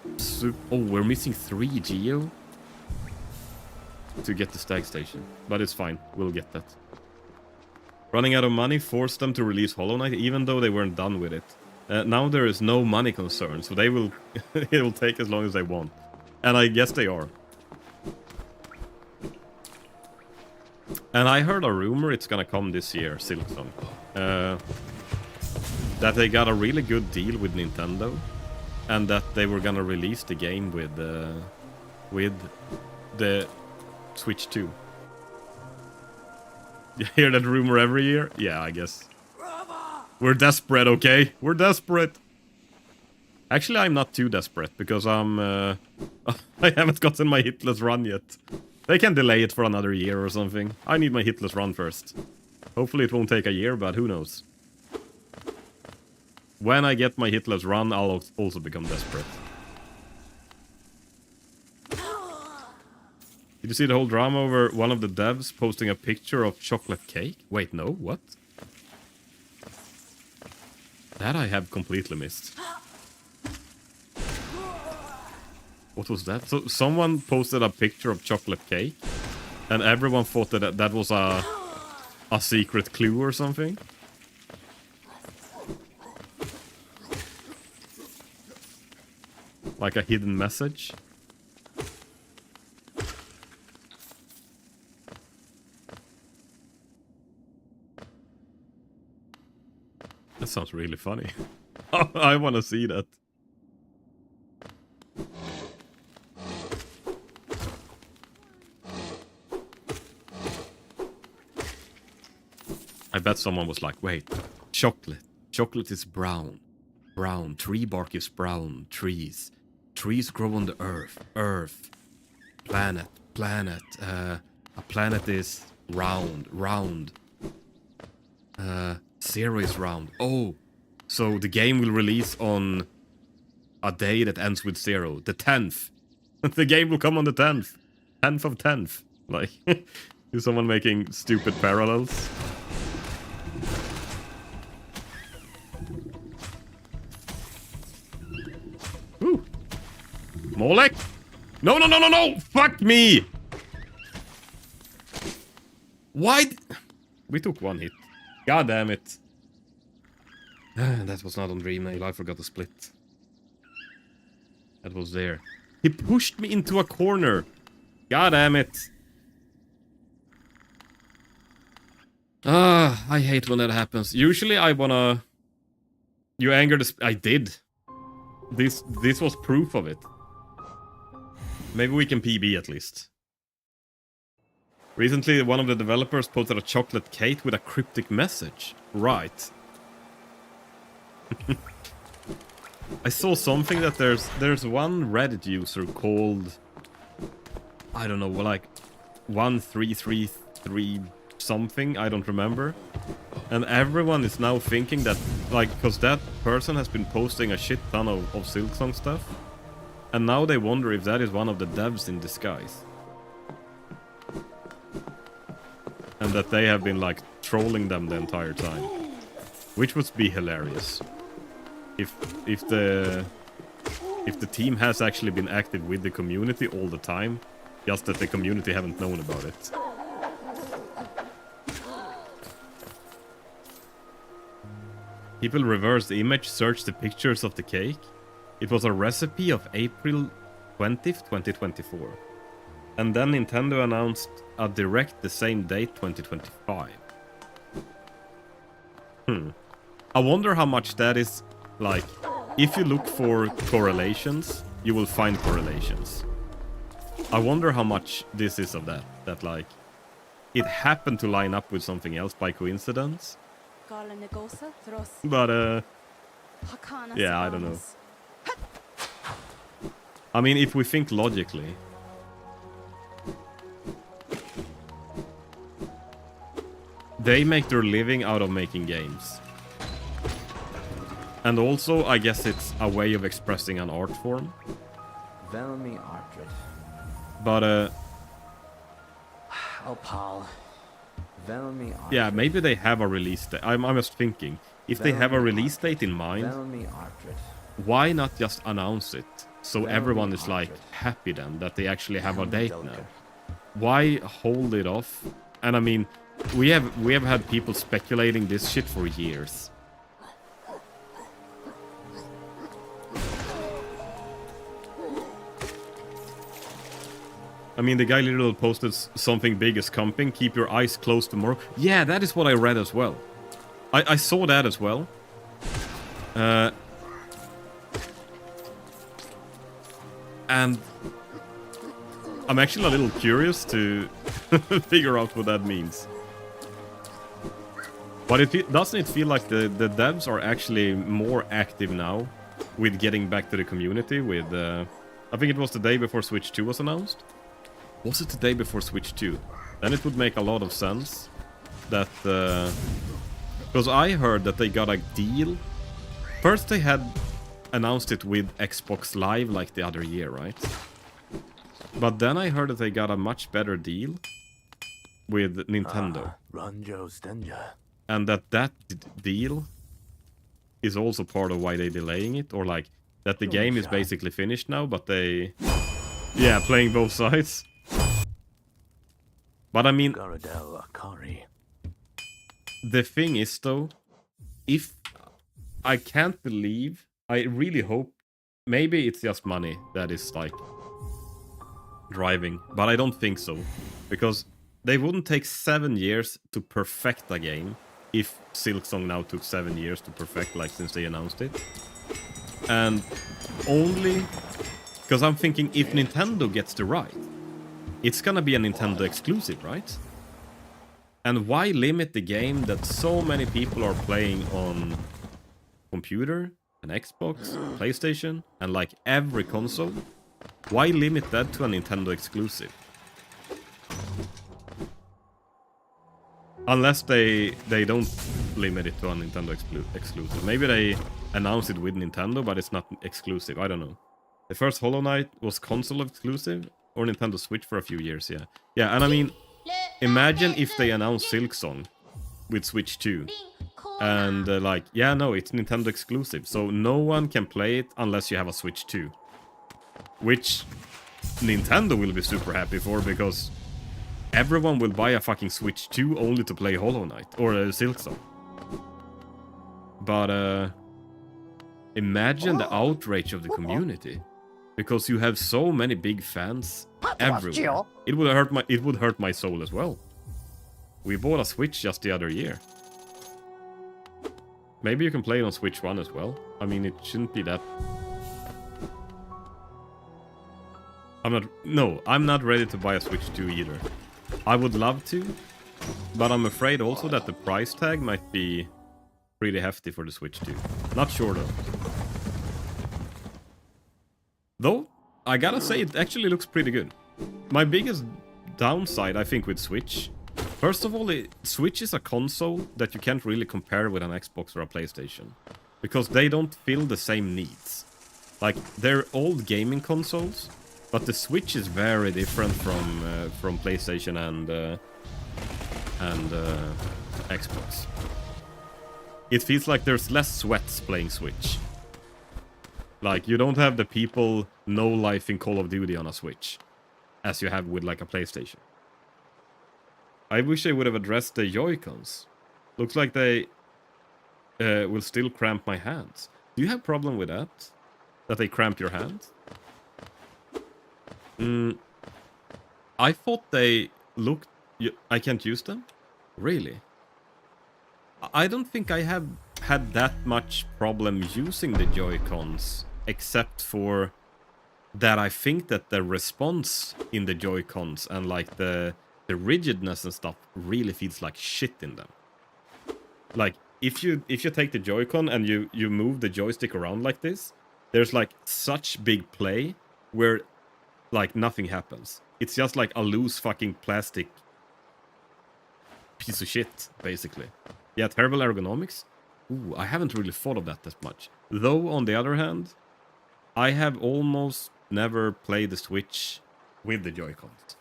Speaker 1: Oh, we're missing 3 Geo to get the stag station. But it's fine, we'll get that. Running out of money forced them to release Hollow Knight, even though they weren't done with it. Now there is no money concern, so they will... it will take as long as they want. And I guess they are. And I heard a rumor it's gonna come this year, Silksong. That they got a really good deal with Nintendo. And that they were gonna release the game with the Switch 2. You hear that rumor every year? Yeah, I guess. We're desperate, okay? We're desperate. Actually, I'm not too desperate, because I haven't gotten my Hitless run yet. They can delay it for another year or something. I need my Hitless run first. Hopefully it won't take a year, but who knows. When I get my Hitless run, I'll also become desperate. Did you see the whole drama over one of the devs posting a picture of chocolate cake? Wait, no, what? That I have completely missed. What was that? So someone posted a picture of chocolate cake, and everyone thought that that was a secret clue or something. Like a hidden message. That sounds really funny. I want to see that. I bet someone was like, wait, chocolate. Chocolate is brown. Brown. Tree bark is brown. Trees. Trees grow on the earth. Earth. Planet. Planet. A planet is round. Round. Zero is round. Oh. So the game will release on a day that ends with 0. The 10th. The game will come on the 10th. 10th of 10th. Like, is someone making stupid parallels? Ooh. Molek? No, no, no, no, no! Fuck me! Why? We took 1 hit. God damn it. That was not on Dream Nail. I forgot to split. That was there. He pushed me into a corner. God damn it. I hate when that happens. Usually I wanna... You anger the... I did. This was proof of it. Maybe we can PB at least. Recently, one of the developers posted a chocolate cake with a cryptic message. Right. I saw something that there's one Reddit user called... I don't know, like 1333 something, I don't remember. And everyone is now thinking that, like, because that person has been posting a shit ton of Silksong stuff. And now they wonder if that is one of the devs in disguise. And that they have been, like, trolling them the entire time. Which would be hilarious. If the if the team has actually been active with the community all the time, just that the community haven't known about it. People reversed the image, searched the pictures of the cake. It was a recipe of April 20th, 2024. And then Nintendo announced a direct the same date, 2025. I wonder how much that is, like, if you look for correlations, you will find correlations. I wonder how much this is of that. That, like, it happened to line up with something else by coincidence. But, yeah, I don't know. I mean, if we think logically, they make their living out of making games. And also, I guess it's a way of expressing an art form. But,
Speaker 2: Oh, Paul.
Speaker 1: yeah, maybe they have a release date. I'm just thinking, if they have a release date in mind, why not just announce it? So everyone is, like, happy then that they actually have a date now. Why hold it off? And I mean, we have had people speculating this shit for years. I mean, the guy literally posted something big is coming. Keep your eyes closed tomorrow. Yeah, that is what I read as well. I saw that as well. And I'm actually a little curious to figure out what that means. But doesn't it feel like the devs are actually more active now with getting back to the community with... I think it was the day before Switch 2 was announced. Was it the day before Switch 2? Then it would make a lot of sense that... because I heard that they got a deal. First they had announced it with Xbox Live like the other year, right? But then I heard that they got a much better deal with Nintendo. And that deal is also part of why they're delaying it. Or like, that the game is basically finished now, but they... Yeah, playing both sides. But I mean... The thing is though, if... I can't believe... I really hope... Maybe it's just money that is like... driving, but I don't think so. Because they wouldn't take 7 years to perfect a game if Silksong now took 7 years to perfect, like, since they announced it. And only... Because I'm thinking, if Nintendo gets the right, it's gonna be a Nintendo exclusive, right? And why limit the game that so many people are playing on computer, an Xbox, PlayStation, and like every console? Why limit that to a Nintendo exclusive? Unless they don't limit it to a Nintendo exclusive. Maybe they announce it with Nintendo, but it's not exclusive. I don't know. The first Hollow Knight was console exclusive or Nintendo Switch for a few years, yeah. Yeah, and I mean, imagine if they announce Silksong with Switch 2. And like, yeah, no, it's Nintendo exclusive. So no one can play it unless you have a Switch 2. Which Nintendo will be super happy for, because everyone will buy a fucking Switch 2 only to play Hollow Knight or Silksong. But imagine the outrage of the community, because you have so many big fans everywhere. It would hurt my soul as well. We bought a Switch just the other year. Maybe you can play it on Switch 1 as well. I mean, it shouldn't be that... I'm not ready to buy a Switch 2 either. I would love to, but I'm afraid also that the price tag might be pretty hefty for the Switch 2. Not sure though. Though, I gotta say, it actually looks pretty good. My biggest downside, I think, with Switch... First of all, Switch is a console that you can't really compare with an Xbox or a PlayStation. Because they don't fill the same needs. Like, they're old gaming consoles, but the Switch is very different from PlayStation and Xbox. It feels like there's less sweats playing Switch. Like, you don't have the people no life in Call of Duty on a Switch, as you have with, like, a PlayStation. I wish they would have addressed the Joy-Cons. Looks like they will still cramp my hands. Do you have problem with that? That they cramp your hands? I thought they looked... I can't use them? Really? I don't think I have had that much problem using the Joy-Cons, except for that I think that the response in the Joy-Cons and like the rigidness and stuff really feels like shit in them. Like, if you take the Joy-Con and you move the joystick around like this, there's like such big play where like nothing happens. It's just like a loose fucking plastic piece of shit, basically. Yeah, terrible ergonomics. Ooh, I haven't really thought of that much. Though, on the other hand, I have almost never played the Switch with the Joy-Cons.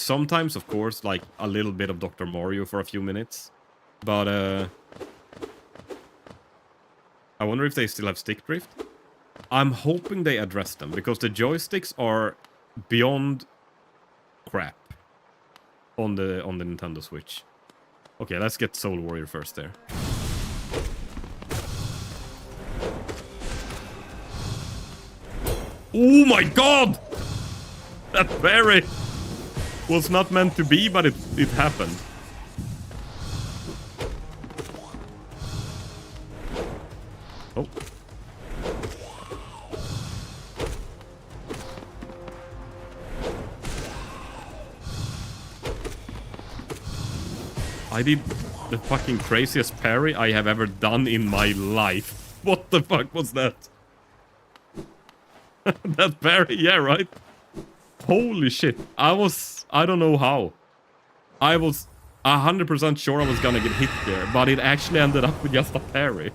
Speaker 1: Sometimes, of course, like a little bit of Dr. Mario for a few minutes. But, I wonder if they still have stick drift. I'm hoping they address them, because the joysticks are beyond crap on the Nintendo Switch. Okay, let's get Soul Warrior first there. Oh my god! That parry was not meant to be, but it happened. Oh. I did the fucking craziest parry I have ever done in my life. What the fuck was that? That parry, yeah, right? Holy shit. I don't know how. I was 100% sure I was gonna get hit there, but it actually ended up with just a parry.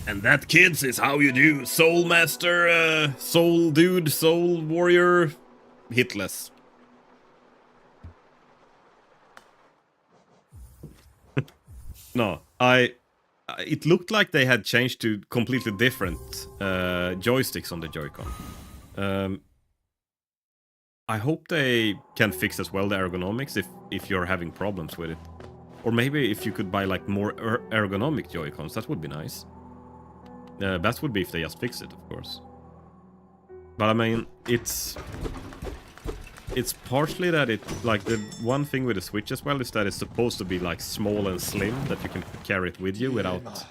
Speaker 1: And that, kids, is how you do Soul Master, Soul Dude, Soul Warrior, Hitless. No, it looked like they had changed to completely different joysticks on the Joy-Con. I hope they can fix as well the ergonomics if you're having problems with it. Or maybe if you could buy like more ergonomic Joy-Cons, that would be nice. Best would be if they just fix it, of course. But I mean, it's partially that like the one thing with the Switch as well is that it's supposed to be like small and slim, that you can carry it with you without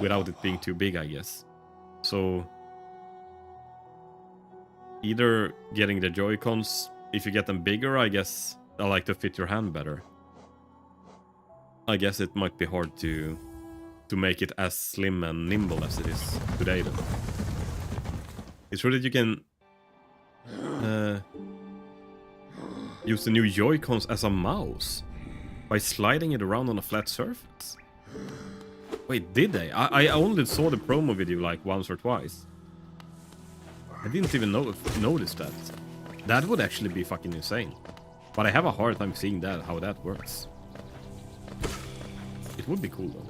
Speaker 1: it being too big, I guess. So either getting the Joy-Cons, if you get them bigger, I guess I like to fit your hand better. I guess it might be hard to make it as slim and nimble as it is today, though. It's true that you can use the new Joy-Cons as a mouse by sliding it around on a flat surface. Wait, did they? I only saw the promo video like once or twice. I didn't even notice that. That would actually be fucking insane. But I have a hard time seeing how that works. It would be cool, though.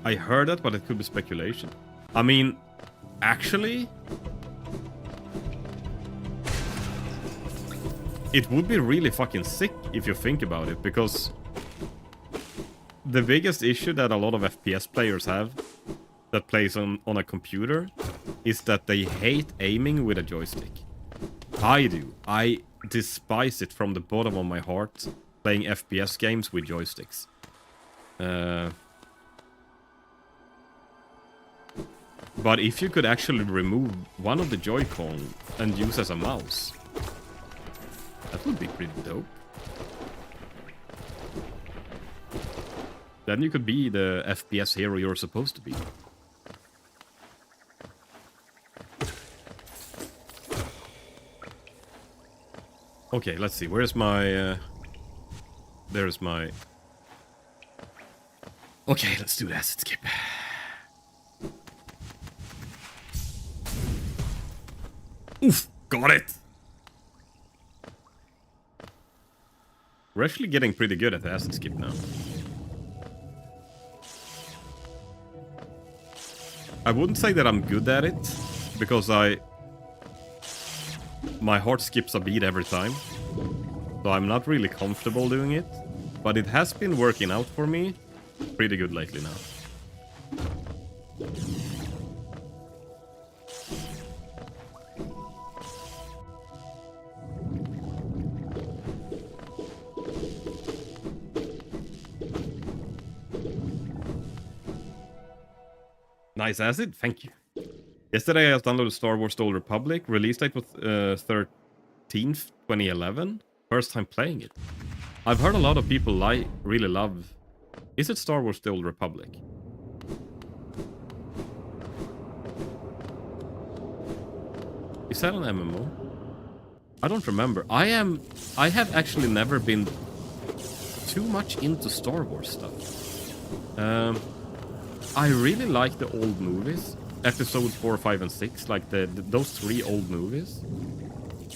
Speaker 1: I heard that, but it could be speculation. I mean, actually, it would be really fucking sick if you think about it, because the biggest issue that a lot of FPS players have that plays on a computer is that they hate aiming with a joystick. I do. I despise it from the bottom of my heart, playing FPS games with joysticks. But if you could actually remove one of the Joy-Con and use as a mouse, that would be pretty dope. Then you could be the FPS hero you're supposed to be. Okay, let's see. Where's my... there's my... Okay, let's do the acid skip. Oof, got it. We're actually getting pretty good at the acid skip now. I wouldn't say that I'm good at it, because my heart skips a beat every time. So I'm not really comfortable doing it. But it has been working out for me pretty good lately now. Nice acid, thank you. Yesterday I downloaded Star Wars The Old Republic. Release date was 13th, 2011. First time playing it. I've heard a lot of people really love... Is it Star Wars The Old Republic? Is that an MMO? I don't remember. I have actually never been too much into Star Wars stuff. I really like the old movies. Episode 4, 5, and 6. Like those 3 old movies.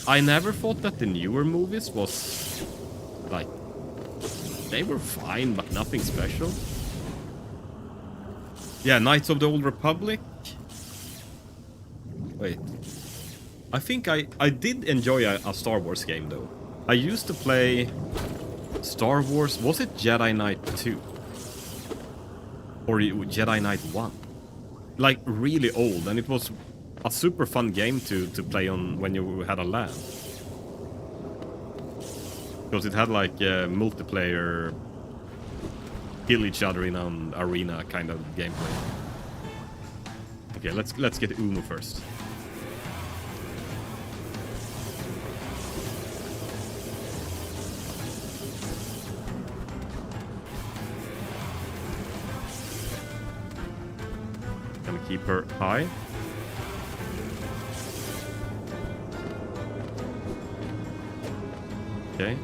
Speaker 1: I never thought that the newer movies was... like... They were fine, but nothing special. Yeah, Knights of the Old Republic. Wait. I think I did enjoy a Star Wars game, though. I used to play Star Wars... Was it Jedi Knight 2? Or Jedi Knight 1? Like, really old, and it was a super fun game to play on when you had a LAN. Because it had like multiplayer, kill each other in an arena kind of gameplay. Okay, let's get Uno first. Gonna keep her high. Okay.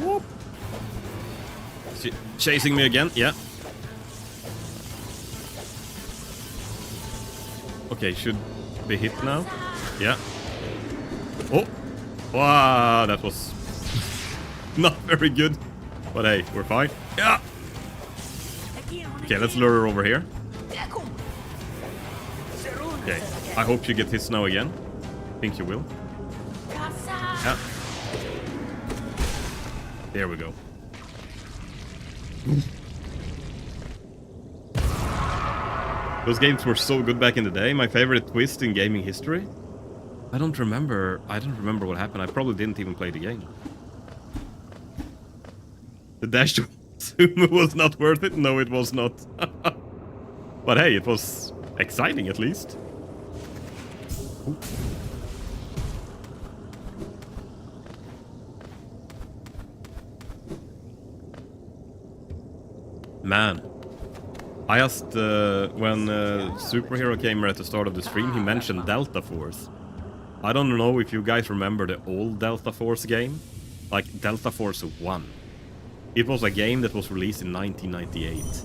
Speaker 1: Whoop. Chasing me again, yeah. Okay, should be hit now. Yeah. Oh! Wow, that was not very good. But hey, we're fine. Yeah! Okay, let's lure her over here. Okay, I hope you get hit now again. I think you will. Yeah. There we go. Those games were so good back in the day. My favorite twist in gaming history. I don't remember what happened. I probably didn't even play the game. The dash to Sumo was not worth it. No, it was not. But hey, it was exciting at least. Ooh. Man, I asked when Superhero came at the start of the stream, he mentioned Delta Force. I don't know if you guys remember the old Delta Force game, like Delta Force 1. It was a game that was released in 1998.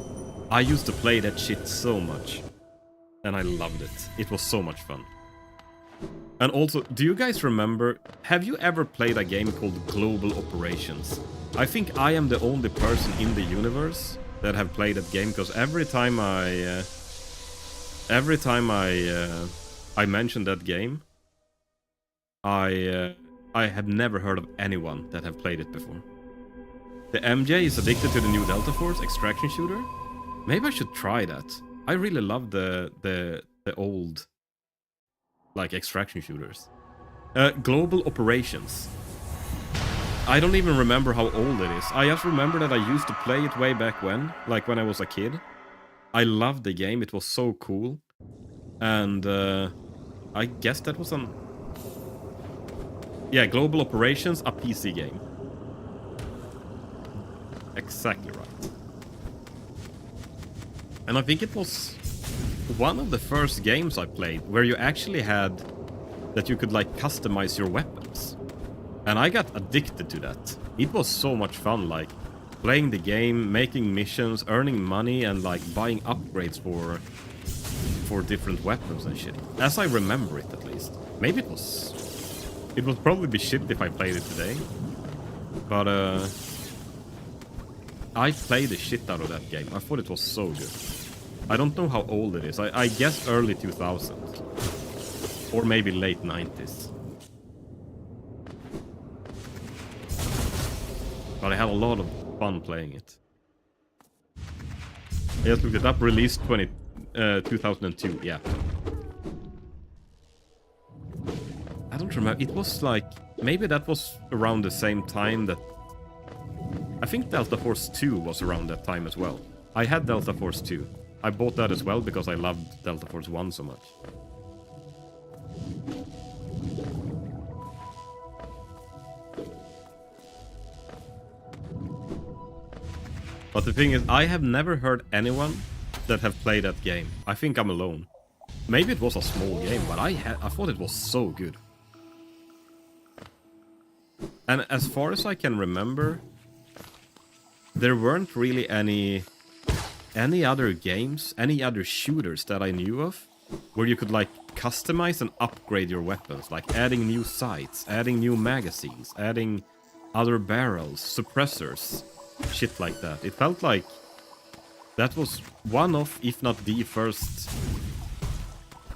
Speaker 1: I used to play that shit so much, and I loved it. It was so much fun. And also, do you guys remember, have you ever played a game called Global Operations? I think I am the only person in the universe that have played that game, because every time I mention that game, I have never heard of anyone that have played it before. The MJ is addicted to the new Delta Force extraction shooter. Maybe I should try that. I really love the old like extraction shooters. Global Operations. I don't even remember how old it is. I just remember that I used to play it way back when, like when I was a kid. I loved the game, it was so cool. And I guess that was an... Yeah, Global Operations, a PC game. Exactly right. And I think it was one of the first games I played where you actually had that you could like customize your weapons. And I got addicted to that It was so much fun, like playing the game, making missions, earning money, and like buying upgrades for different weapons and shit. As I remember it, at least. Maybe it was. It would probably be shit if I played it today. But I played the shit out of that game. I thought it was so good. I don't know how old it is. I guess early 2000s. Or maybe late 90s. But I had a lot of fun playing it. I just looked it up. Released 2002. Yeah. I don't remember. It was like... Maybe that was around the same time that... I think Delta Force 2 was around that time as well. I had Delta Force 2. I bought that as well because I loved Delta Force 1 so much. But the thing is, I have never heard anyone that have played that game. I think I'm alone. Maybe it was a small game, but I thought it was so good. And as far as I can remember, there weren't really any other games, any other shooters that I knew of, where you could like customize and upgrade your weapons, like adding new sights, adding new magazines, adding other barrels, suppressors, shit like that. It felt like that was one of, if not the first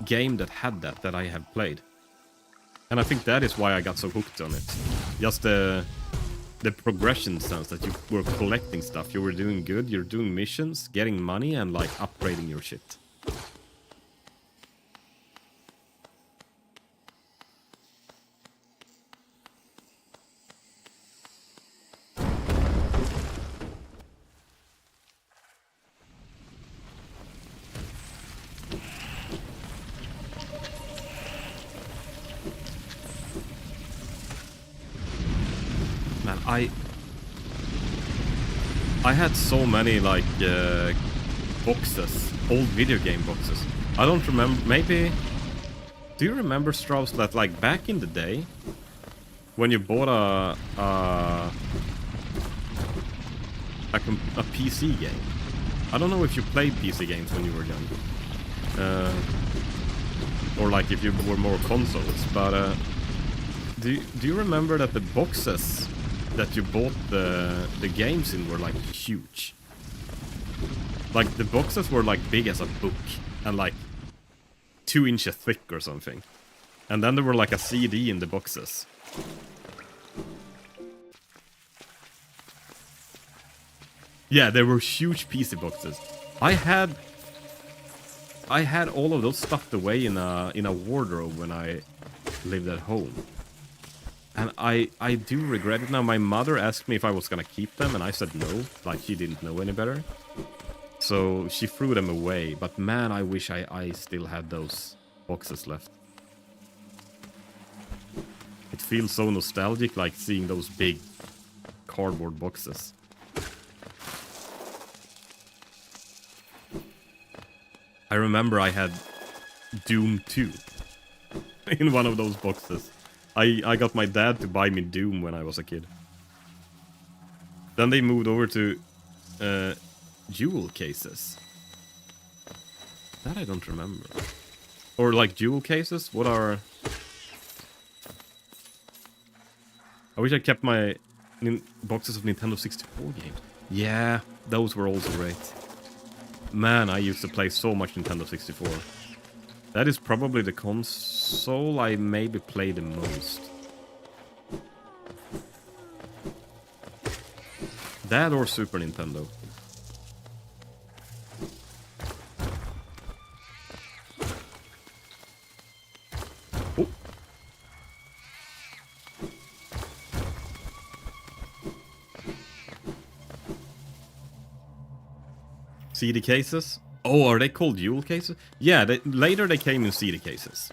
Speaker 1: game that had that I have played. And I think that is why I got so hooked on it. Just the progression sense that you were collecting stuff. You were doing good, you're doing missions, getting money, and like upgrading your shit. Man, I had so many like boxes, old video game boxes. I don't remember. Maybe. Do you remember, Strauss, that like back in the day, when you bought a PC game? I don't know if you played PC games when you were young, or like if you were more consoles. But do you remember that the boxes that you bought the games in were like huge? Like the boxes were like big as a book and like 2 inches thick or something. And then there were like a CD in the boxes. Yeah, they were huge PC boxes. I had all of those stuffed away in a wardrobe when I lived at home. And I do regret it now. My mother asked me if I was gonna keep them, and I said no. Like, she didn't know any better. So she threw them away. But man, I wish I still had those boxes left. It feels so nostalgic, like seeing those big cardboard boxes. I remember I had Doom 2 in one of those boxes. I got my dad to buy me Doom when I was a kid. Then they moved over to jewel cases. That I don't remember. Or like jewel cases? What are... I wish I kept my boxes of Nintendo 64 games. Yeah, those were also great. Man, I used to play so much Nintendo 64. That is probably the console I maybe play the most. That or Super Nintendo. Oh. CD cases? Oh, are they called jewel cases? Yeah, later they came in CD cases.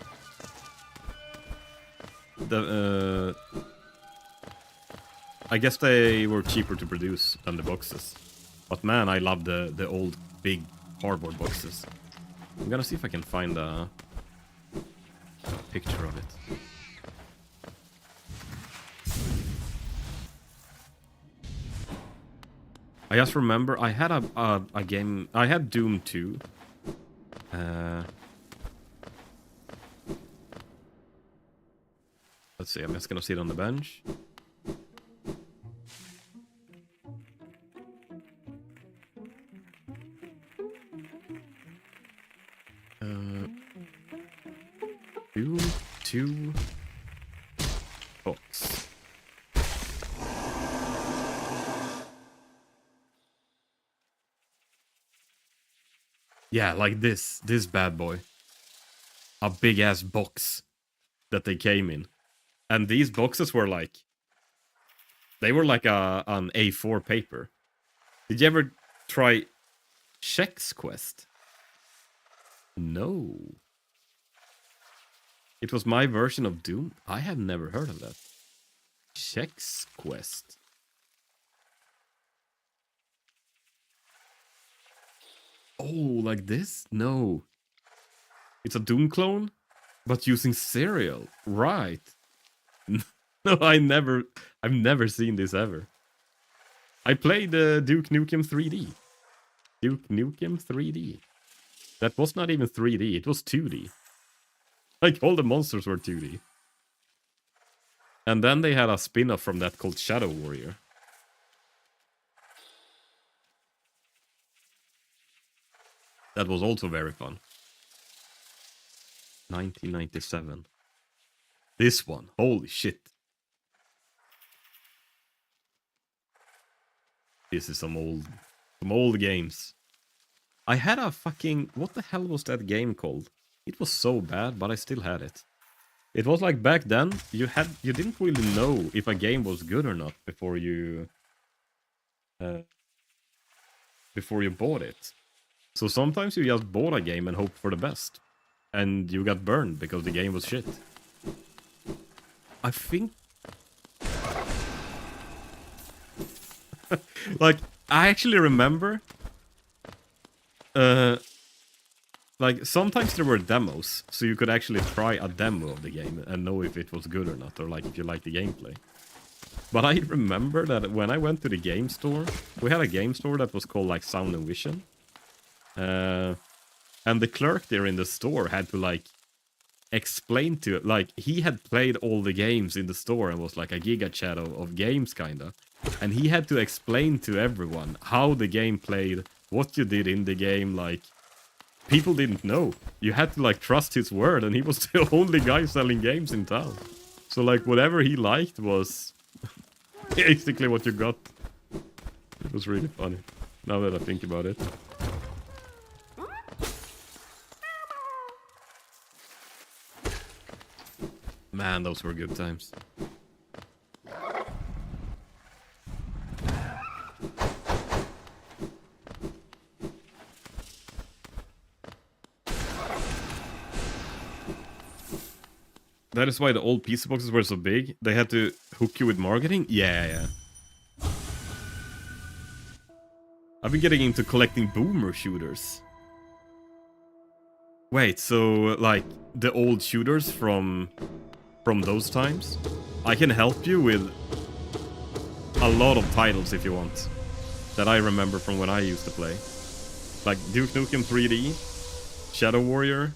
Speaker 1: I guess they were cheaper to produce than the boxes. But man, I love the old big cardboard boxes. I'm gonna see if I can find a picture of it. I just remember I had a game. I had Doom 2. Let's see. I'm just gonna sit on the bench. Doom 2 box. Yeah, like this bad boy. A big ass box that they came in. And these boxes were like, they were like an A4 paper. Did you ever try Chex Quest? No. It was my version of Doom. I had never heard of that. Chex Quest. Oh, like this? No. It's a Doom clone, but using cereal. Right. No, I've never seen this ever. I played Duke Nukem 3D. Duke Nukem 3D. That was not even 3D, it was 2D. Like, all the monsters were 2D. And then they had a spin-off from that called Shadow Warrior. That was also very fun. 1997. This one, holy shit. This is some old games. I had a fucking... What the hell was that game called? It was so bad, but I still had it. It was like back then, you didn't really know if a game was good or not before you bought it. So sometimes you just bought a game and hoped for the best. And you got burned because the game was shit. I think... like, I actually remember... like, sometimes there were demos, so you could actually try a demo of the game and know if it was good or not, or like if you liked the gameplay. But I remember that when I went to the game store, we had a game store that was called like Sound and Vision. And the clerk there in the store had to like explain to it, like he had played all the games in the store and was like a giga chat of games kinda. And he had to explain to everyone how the game played, what you did in the game, like people didn't know. You had to like trust his word, and he was the only guy selling games in town. So like whatever he liked was basically what you got. It was really funny, now that I think about it. Man, those were good times. That is why the old pizza boxes were so big. They had to hook you with marketing? Yeah. I've been getting into collecting boomer shooters. Wait, so like the old shooters from those times? I can help you with a lot of titles if you want, that I remember from when I used to play. Like Duke Nukem 3D, Shadow Warrior.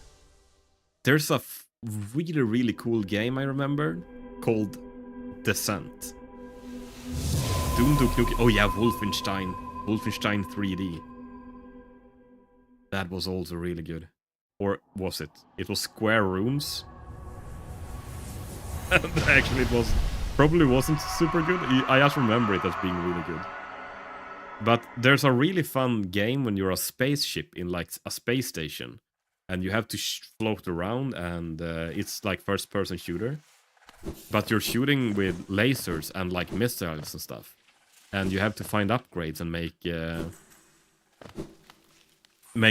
Speaker 1: There's a really cool game I remember called Descent. Doom Duke Nukem. Oh yeah, Wolfenstein 3D. That was also really good. Or was it? It was Square Rooms. Actually, it was probably wasn't super good. I just remember it as being really good. But there's a really fun game when you're a spaceship in like a space station, and you have to float around, and it's like first-person shooter. But you're shooting with lasers and like missiles and stuff, and you have to find upgrades and make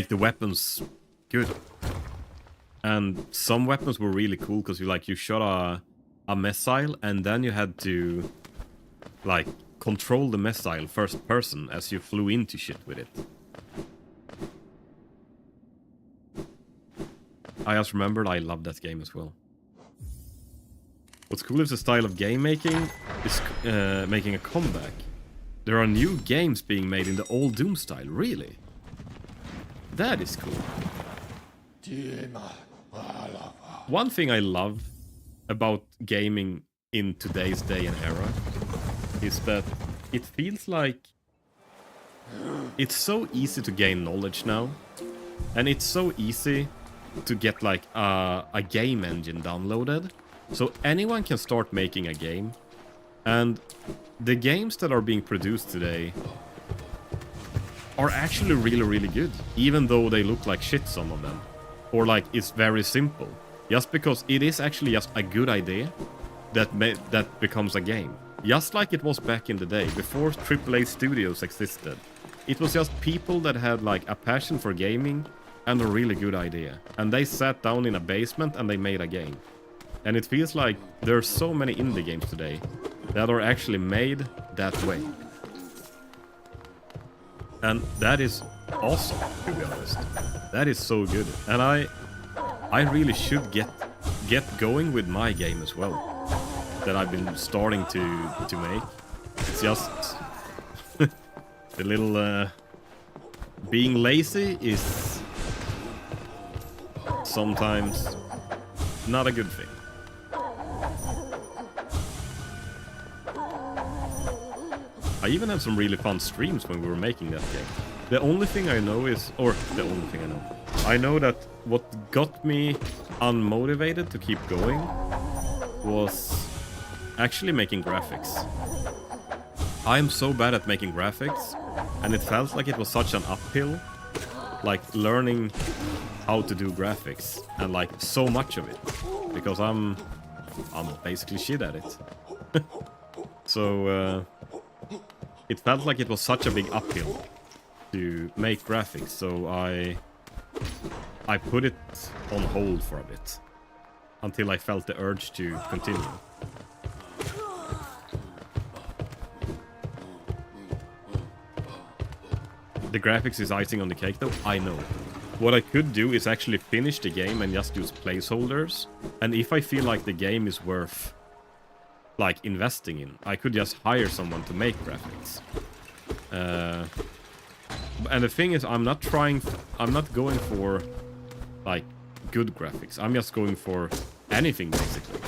Speaker 1: the weapons good. And some weapons were really cool because you shot a missile, and then you had to like control the missile first person as you flew into shit with it. I just remembered I loved that game as well. What's cool is the style of game making is making a comeback. There are new games being made in the old Doom style, really? That is cool. One thing I love about gaming in today's day and era is that it feels like it's so easy to gain knowledge now, and it's so easy to get like a game engine downloaded, so anyone can start making a game. And the games that are being produced today are actually really, really good, even though they look like shit, some of them, or like it's very simple, just because it is actually just a good idea that becomes a game, just like it was back in the day before AAA studios existed. It was just people that had like a passion for gaming and a really good idea, and they sat down in a basement and they made a game. And it feels like there are so many indie games today that are actually made that way. And that is awesome, to be honest. That is so good. And I really should get going with my game as well, that I've been starting to make. It's just the little being lazy is sometimes not a good thing. I even had some really fun streams when we were making that game. The only thing I know is, I know that what got me unmotivated to keep going was actually making graphics. I'm so bad at making graphics, and it felt like it was such an uphill, like learning how to do graphics, and like so much of it, because I'm basically shit at it. So it felt like it was such a big uphill to make graphics, so I put it on hold for a bit until I felt the urge to continue. The graphics is icing on the cake though, I know. What I could do is actually finish the game and just use placeholders, and if I feel like the game is worth like investing in, I could just hire someone to make graphics. And the thing is, I'm not going for like good graphics. I'm just going for anything basically.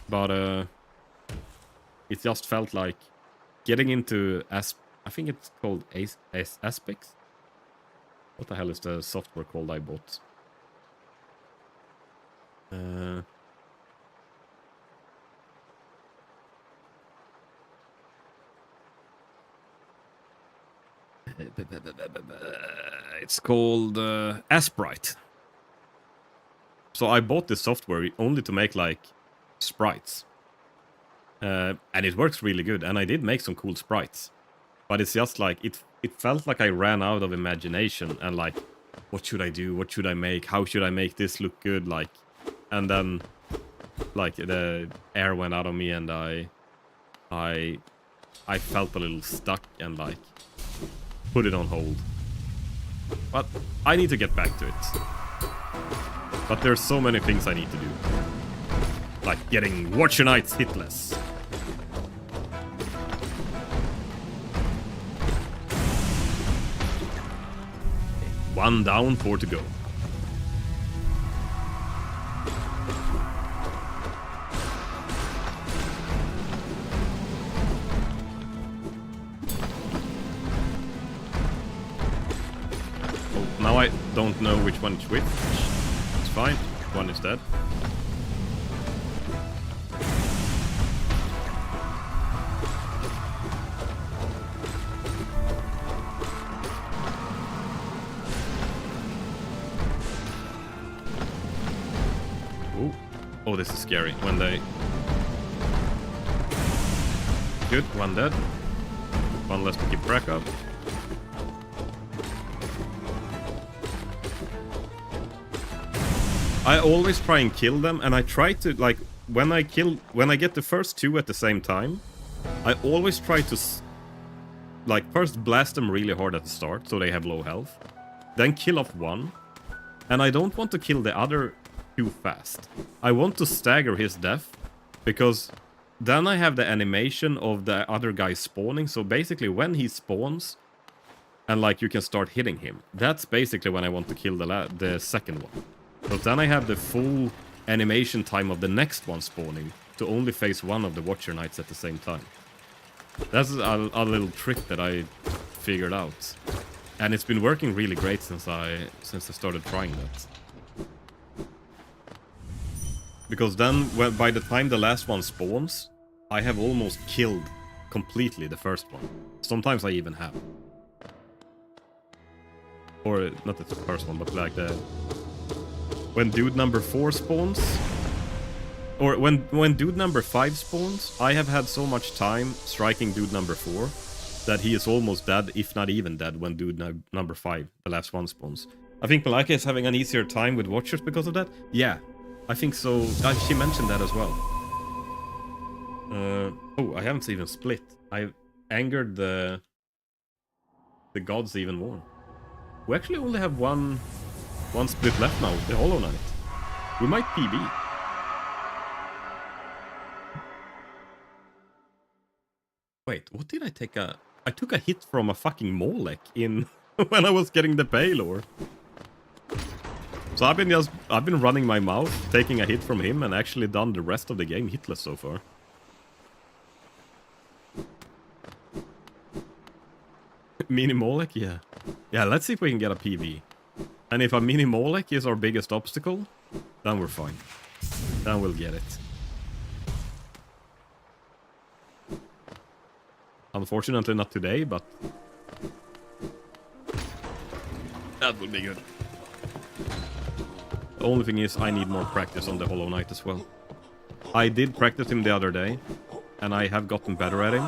Speaker 1: But it just felt like getting into I think it's called Aspects. What the hell is the software called I bought? It's called Asprite. So I bought this software only to make like sprites. And it works really good, and I did make some cool sprites. But it's just like, it felt like I ran out of imagination, and like, what should I do? What should I make? How should I make this look good? Like, and then like the air went out of me, and I felt a little stuck and like put it on hold. But I need to get back to it. But there's so many things I need to do. Like getting hollowknight's Hitless. One down, 4 to go. Oh, now I don't know which one is which. It's fine. One is dead. Oh, this is scary. When they... Good, one dead. One less to keep track of. I always try and kill them, and I try to, like, when I get the first two at the same time, I always try to, like, first blast them really hard at the start, so they have low health. Then kill off one. And I don't want to kill the other too fast. I want to stagger his death, because then I have the animation of the other guy spawning. So basically when he spawns and like you can start hitting him, that's basically when I want to kill the second one. But then I have the full animation time of the next one spawning to only face one of the Watcher Knights at the same time. That's a little trick that I figured out. And it's been working really great since I started trying that. Because then, by the time the last one spawns, I have almost killed completely the first one. Sometimes I even have. Or, not the first one, but like when dude number 4 spawns, or when dude number 5 spawns, I have had so much time striking dude number 4 that he is almost dead, if not even dead, when dude number 5, the last one, spawns. I think Malaka is having an easier time with Watchers because of that. Yeah, I think so. She mentioned that as well. Oh, I haven't even split. I've angered the gods even more. We actually only have one split left now, the Hollow Knight. We might PB. Wait, what did I take a... I took a hit from a fucking Molek in... when I was getting the Paylor. So I've been running my mouth, taking a hit from him, and actually done the rest of the game hitless so far. Mini Molek, yeah. Yeah, let's see if we can get a PV. And if a Mini Molek is our biggest obstacle, then we're fine. Then we'll get it. Unfortunately not today, but... that would be good. The only thing is I need more practice on the Hollow Knight as well. I did practice him the other day, and I have gotten better at him.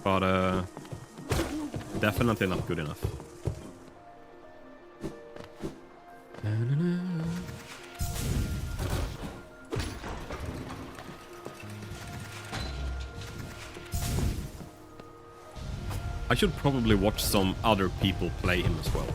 Speaker 1: But, definitely not good enough. I should probably watch some other people play him as well.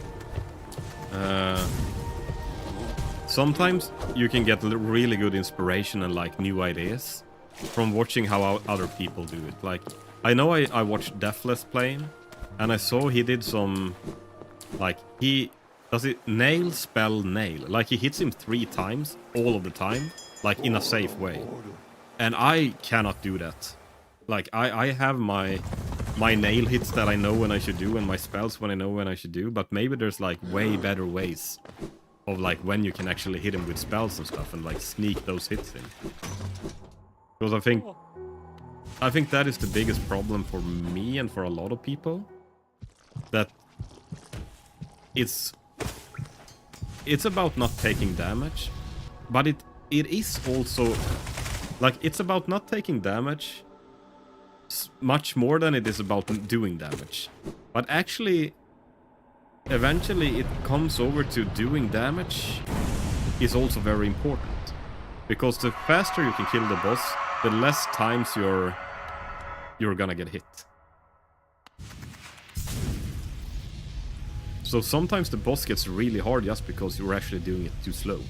Speaker 1: Sometimes you can get really good inspiration and like new ideas from watching how other people do it. Like, I know I watched Deathless play him, and I saw he did some, like, he does it nail, spell, nail. Like, he hits him 3 times all of the time, like in a safe way. And I cannot do that. Like, I have my nail hits that I know when I should do, and my spells when I know when I should do, but maybe there's like way better ways of like when you can actually hit him with spells and stuff and like sneak those hits in. Because I think that is the biggest problem for me and for a lot of people. That it's about not taking damage, but it is also like it's about not taking damage much more than it is about doing damage. But actually, eventually it comes over to doing damage is also very important. Because the faster you can kill the boss, the less times you're gonna get hit. So sometimes the boss gets really hard just because you're actually doing it too slow.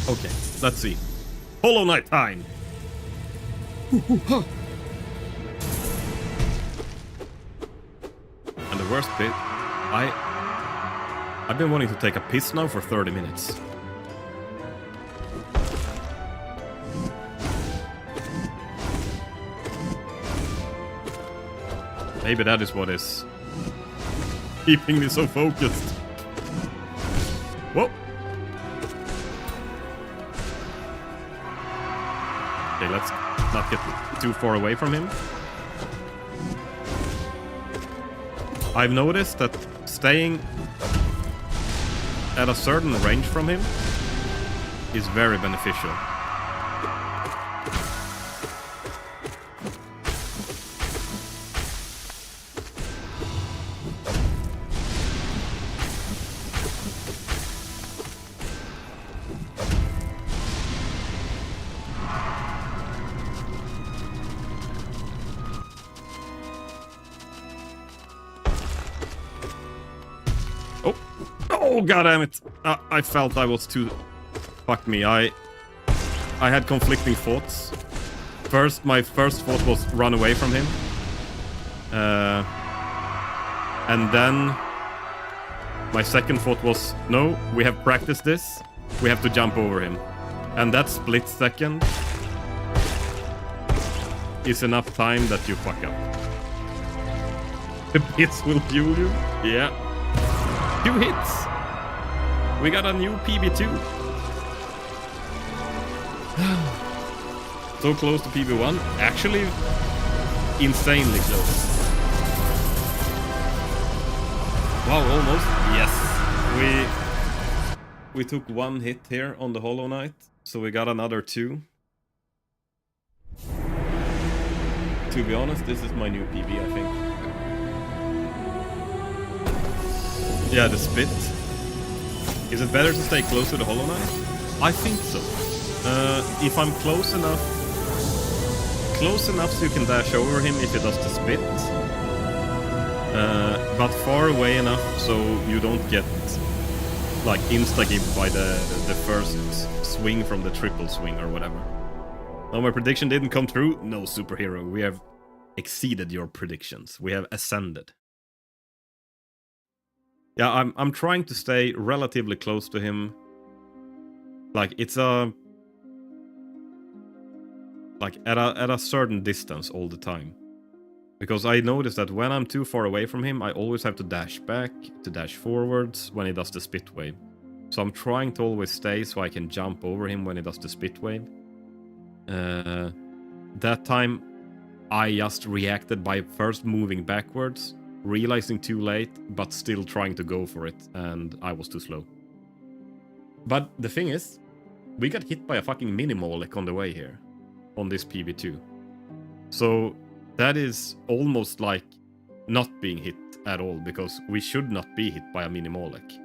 Speaker 1: Okay, let's see. Hollow Knight time! And the worst bit, I've been wanting to take a piss now for 30 minutes. Maybe that is what is keeping me so focused. Whoa! Okay, let's not get too far away from him. I've noticed that staying at a certain range from him is very beneficial. Oh, god damn it. I felt I was too... Fuck me. I had conflicting thoughts. My first thought was run away from him. And then my second thought was, no, we have practiced this. We have to jump over him. And that split second is enough time that you fuck up. The bits will fuel you. Yeah. 2 hits. We got a new PB2. So close to PB1. Actually, insanely close. Wow, almost. Yes. We took 1 hit here on the Hollow Knight. So we got another 2. To be honest, this is my new PB, I think. Yeah, the spit. Is it better to stay close to the Hollow Knight? I think so. If I'm close enough so you can dash over him if he does the spit. But far away enough so you don't get like insta-gibbed by the first swing from the triple swing or whatever. No, my prediction didn't come true. No, superhero. We have exceeded your predictions. We have ascended. Yeah, I'm trying to stay relatively close to him. Like it's at a certain distance all the time. Because I noticed that when I'm too far away from him, I always have to dash back, to dash forwards when he does the spit wave. So I'm trying to always stay so I can jump over him when he does the spit wave. That time I just reacted by first moving backwards, realizing too late, but still trying to go for it, and I was too slow. But the thing is, we got hit by a fucking mini-Molek on the way here, on this PB2. So that is almost like not being hit at all, because we should not be hit by a mini-Molek.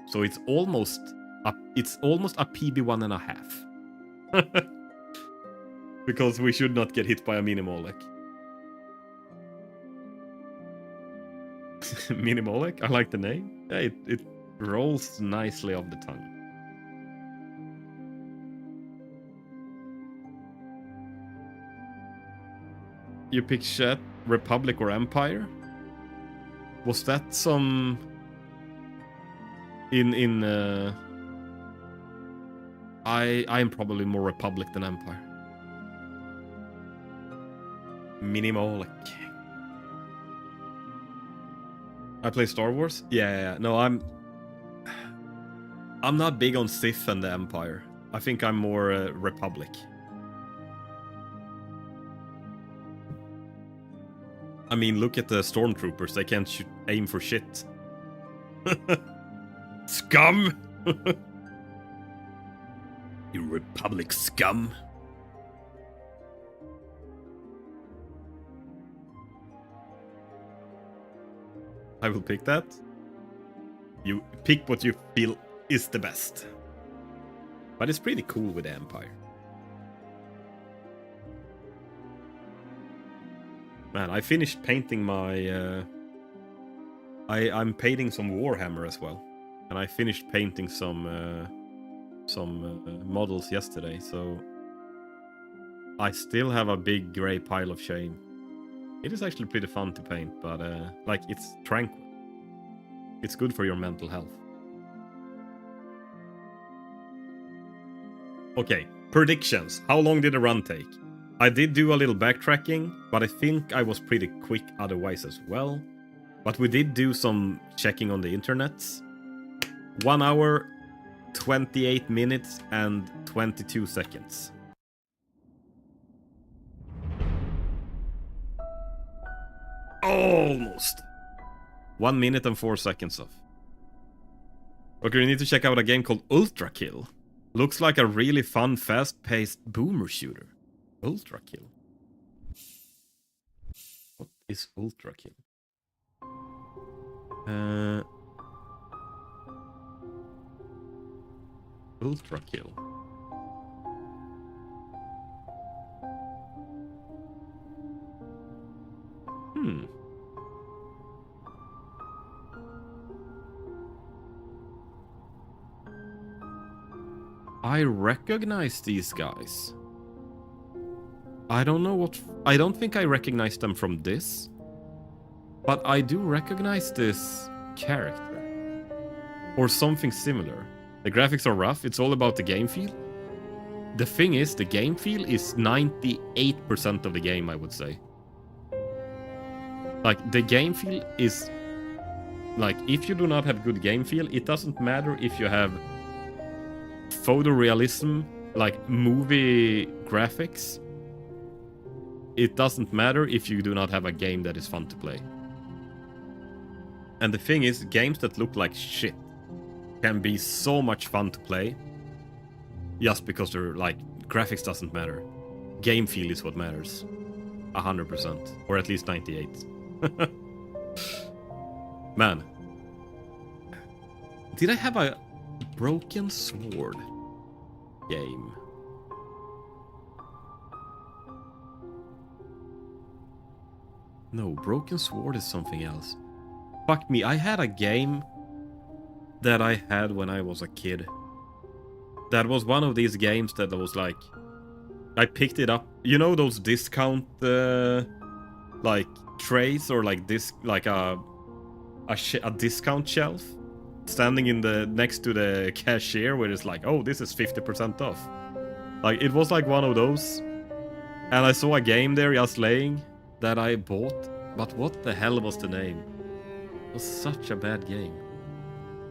Speaker 1: So it's almost a PB1.5. Because we should not get hit by a mini-Molek. Mini-Molek? I like the name. Yeah, it rolls nicely off the tongue. You pick chat, Republic or Empire? Was that some... I'm probably more Republic than Empire. Mini-Molek. I play Star Wars? Yeah. No, I'm not big on Sith and the Empire. I think I'm more Republic. I mean, look at the stormtroopers. They can't aim for shit. Scum! You Republic scum. I will pick that. You pick what you feel is the best. But it's pretty cool with the Empire. Man, I finished painting my... I'm painting some Warhammer as well. And I finished painting some models yesterday, so... I still have a big grey pile of shame. It is actually pretty fun to paint, but like, it's tranquil. It's good for your mental health. Okay, predictions. How long did the run take? I did do a little backtracking, but I think I was pretty quick otherwise as well. But we did do some checking on the internets. 1 hour, 28 minutes, and 22 seconds. Almost. 1 minute and 4 seconds off. Okay, we need to check out a game called Ultra Kill. Looks like a really fun, fast-paced boomer shooter. Ultra Kill. What is Ultra Kill? Ultra Kill. I recognize these guys. I don't know what... I don't think I recognize them from this. But I do recognize this character. Or something similar. The graphics are rough. It's all about the game feel. The thing is, the game feel is 98% of the game, I would say. Like, the game feel is... Like, if you do not have good game feel, it doesn't matter if you have photorealism, like movie graphics. It doesn't matter if you do not have a game that is fun to play. And the thing is, games that look like shit can be so much fun to play. Just because they're like, graphics doesn't matter. Game feel is what matters. 100%. Or at least 98. Man. Did I have a broken sword game? No, broken sword is something else. Fuck me, I had a game that I had when I was a kid. That was one of these games that was like... I picked it up. You know those discount like trays or like this, like a discount shelf standing in the next to the cashier where it's like, oh, this is 50% off. Like, it was like one of those. And I saw a game there just laying that I bought. But what the hell was the name? It was such a bad game.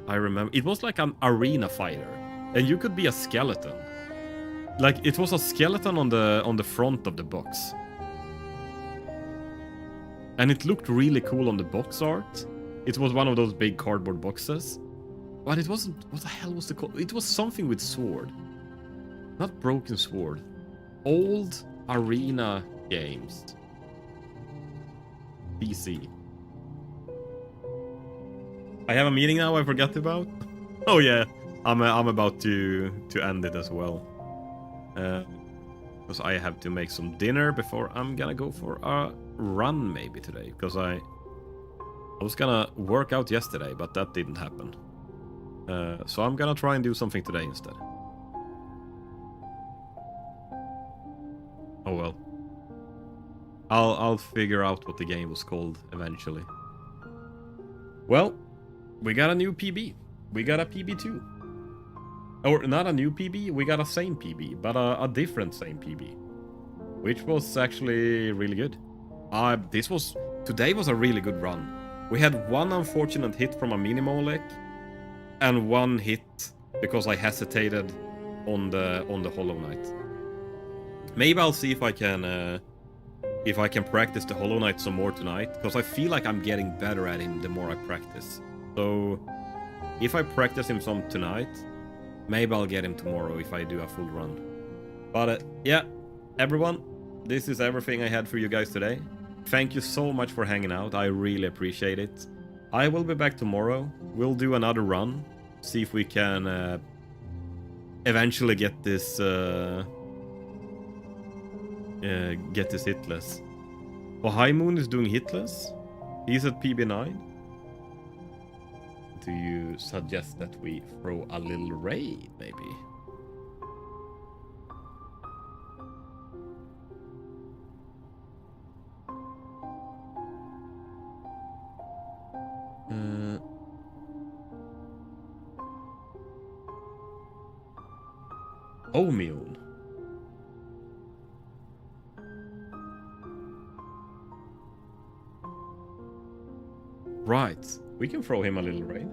Speaker 1: I remember. It was like an arena fighter. And you could be a skeleton. Like, it was a skeleton on the front of the box. And it looked really cool on the box art. It was one of those big cardboard boxes. But it wasn't... What the hell was the call? It was something with sword. Not broken sword. Old arena games. PC. I have a meeting now I forgot about. Oh yeah, I'm about to end it as well. Because I have to make some dinner before I'm gonna go for a run maybe today. Because I was gonna work out yesterday, but that didn't happen. So I'm gonna try and do something today instead. Oh well. I'll figure out what the game was called eventually. Well, we got a new PB. We got a PB2. Or not a new PB, we got a same PB, but a different same PB. Which was actually really good. Today was a really good run. We had one unfortunate hit from a mini Molek, and one hit because I hesitated on the Hollow Knight. Maybe I'll see if I can practice the Hollow Knight some more tonight, because I feel like I'm getting better at him the more I practice. So if I practice him some tonight, maybe I'll get him tomorrow if I do a full run. But yeah, everyone, this is everything I had for you guys today. Thank you so much for hanging out. I really appreciate it. I will be back tomorrow. We'll do another run. See if we can eventually get this Hitless. Oh, High Moon is doing Hitless. He's at PB9. Do you suggest that we throw a little raid, maybe? Omion. Right, we can throw him a little raid.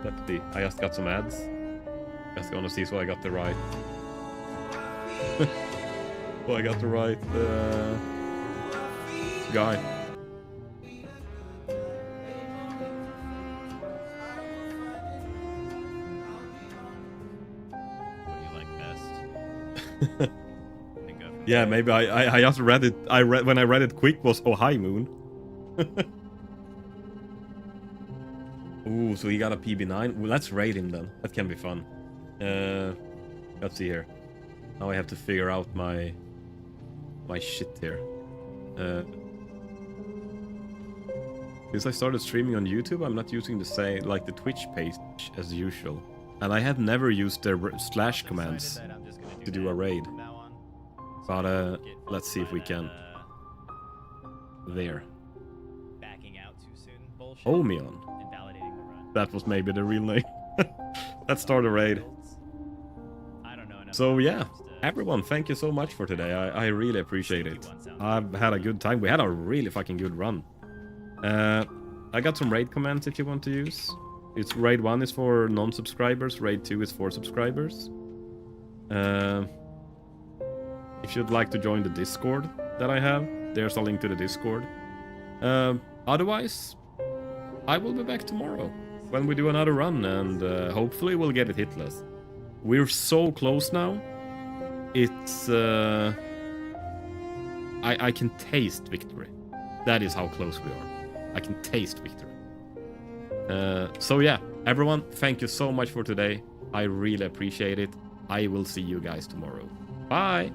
Speaker 1: Let's see. I just got some ads. Just gonna see so I got the right. So I got the right guy. What do you like best? Yeah, maybe I just read it. When I read it quick was Oh High Moon. Ooh, so he got a PB9. Well, let's raid him then. That can be fun. Let's see here. Now I have to figure out my shit here. Since I started streaming on YouTube, I'm not using the same, like the Twitch page as usual. And I have never used their slash commands to do a raid. But let's see if we can. There. Omion. That was maybe the real name. Let's start a raid. So yeah, everyone, thank you so much for today. I really appreciate it. I've had a good time. We had a really fucking good run. I got some raid commands if you want to use. It's raid 1 is for non-subscribers, raid 2 is for subscribers. If you'd like to join the Discord that I have, there's a link to the Discord. Otherwise, I will be back tomorrow when we do another run, and hopefully we'll get it hitless. We're so close now. It's I can taste victory. That is how close we are. I can taste victory. So yeah, everyone, thank you so much for today. I really appreciate it. I will see you guys tomorrow. Bye!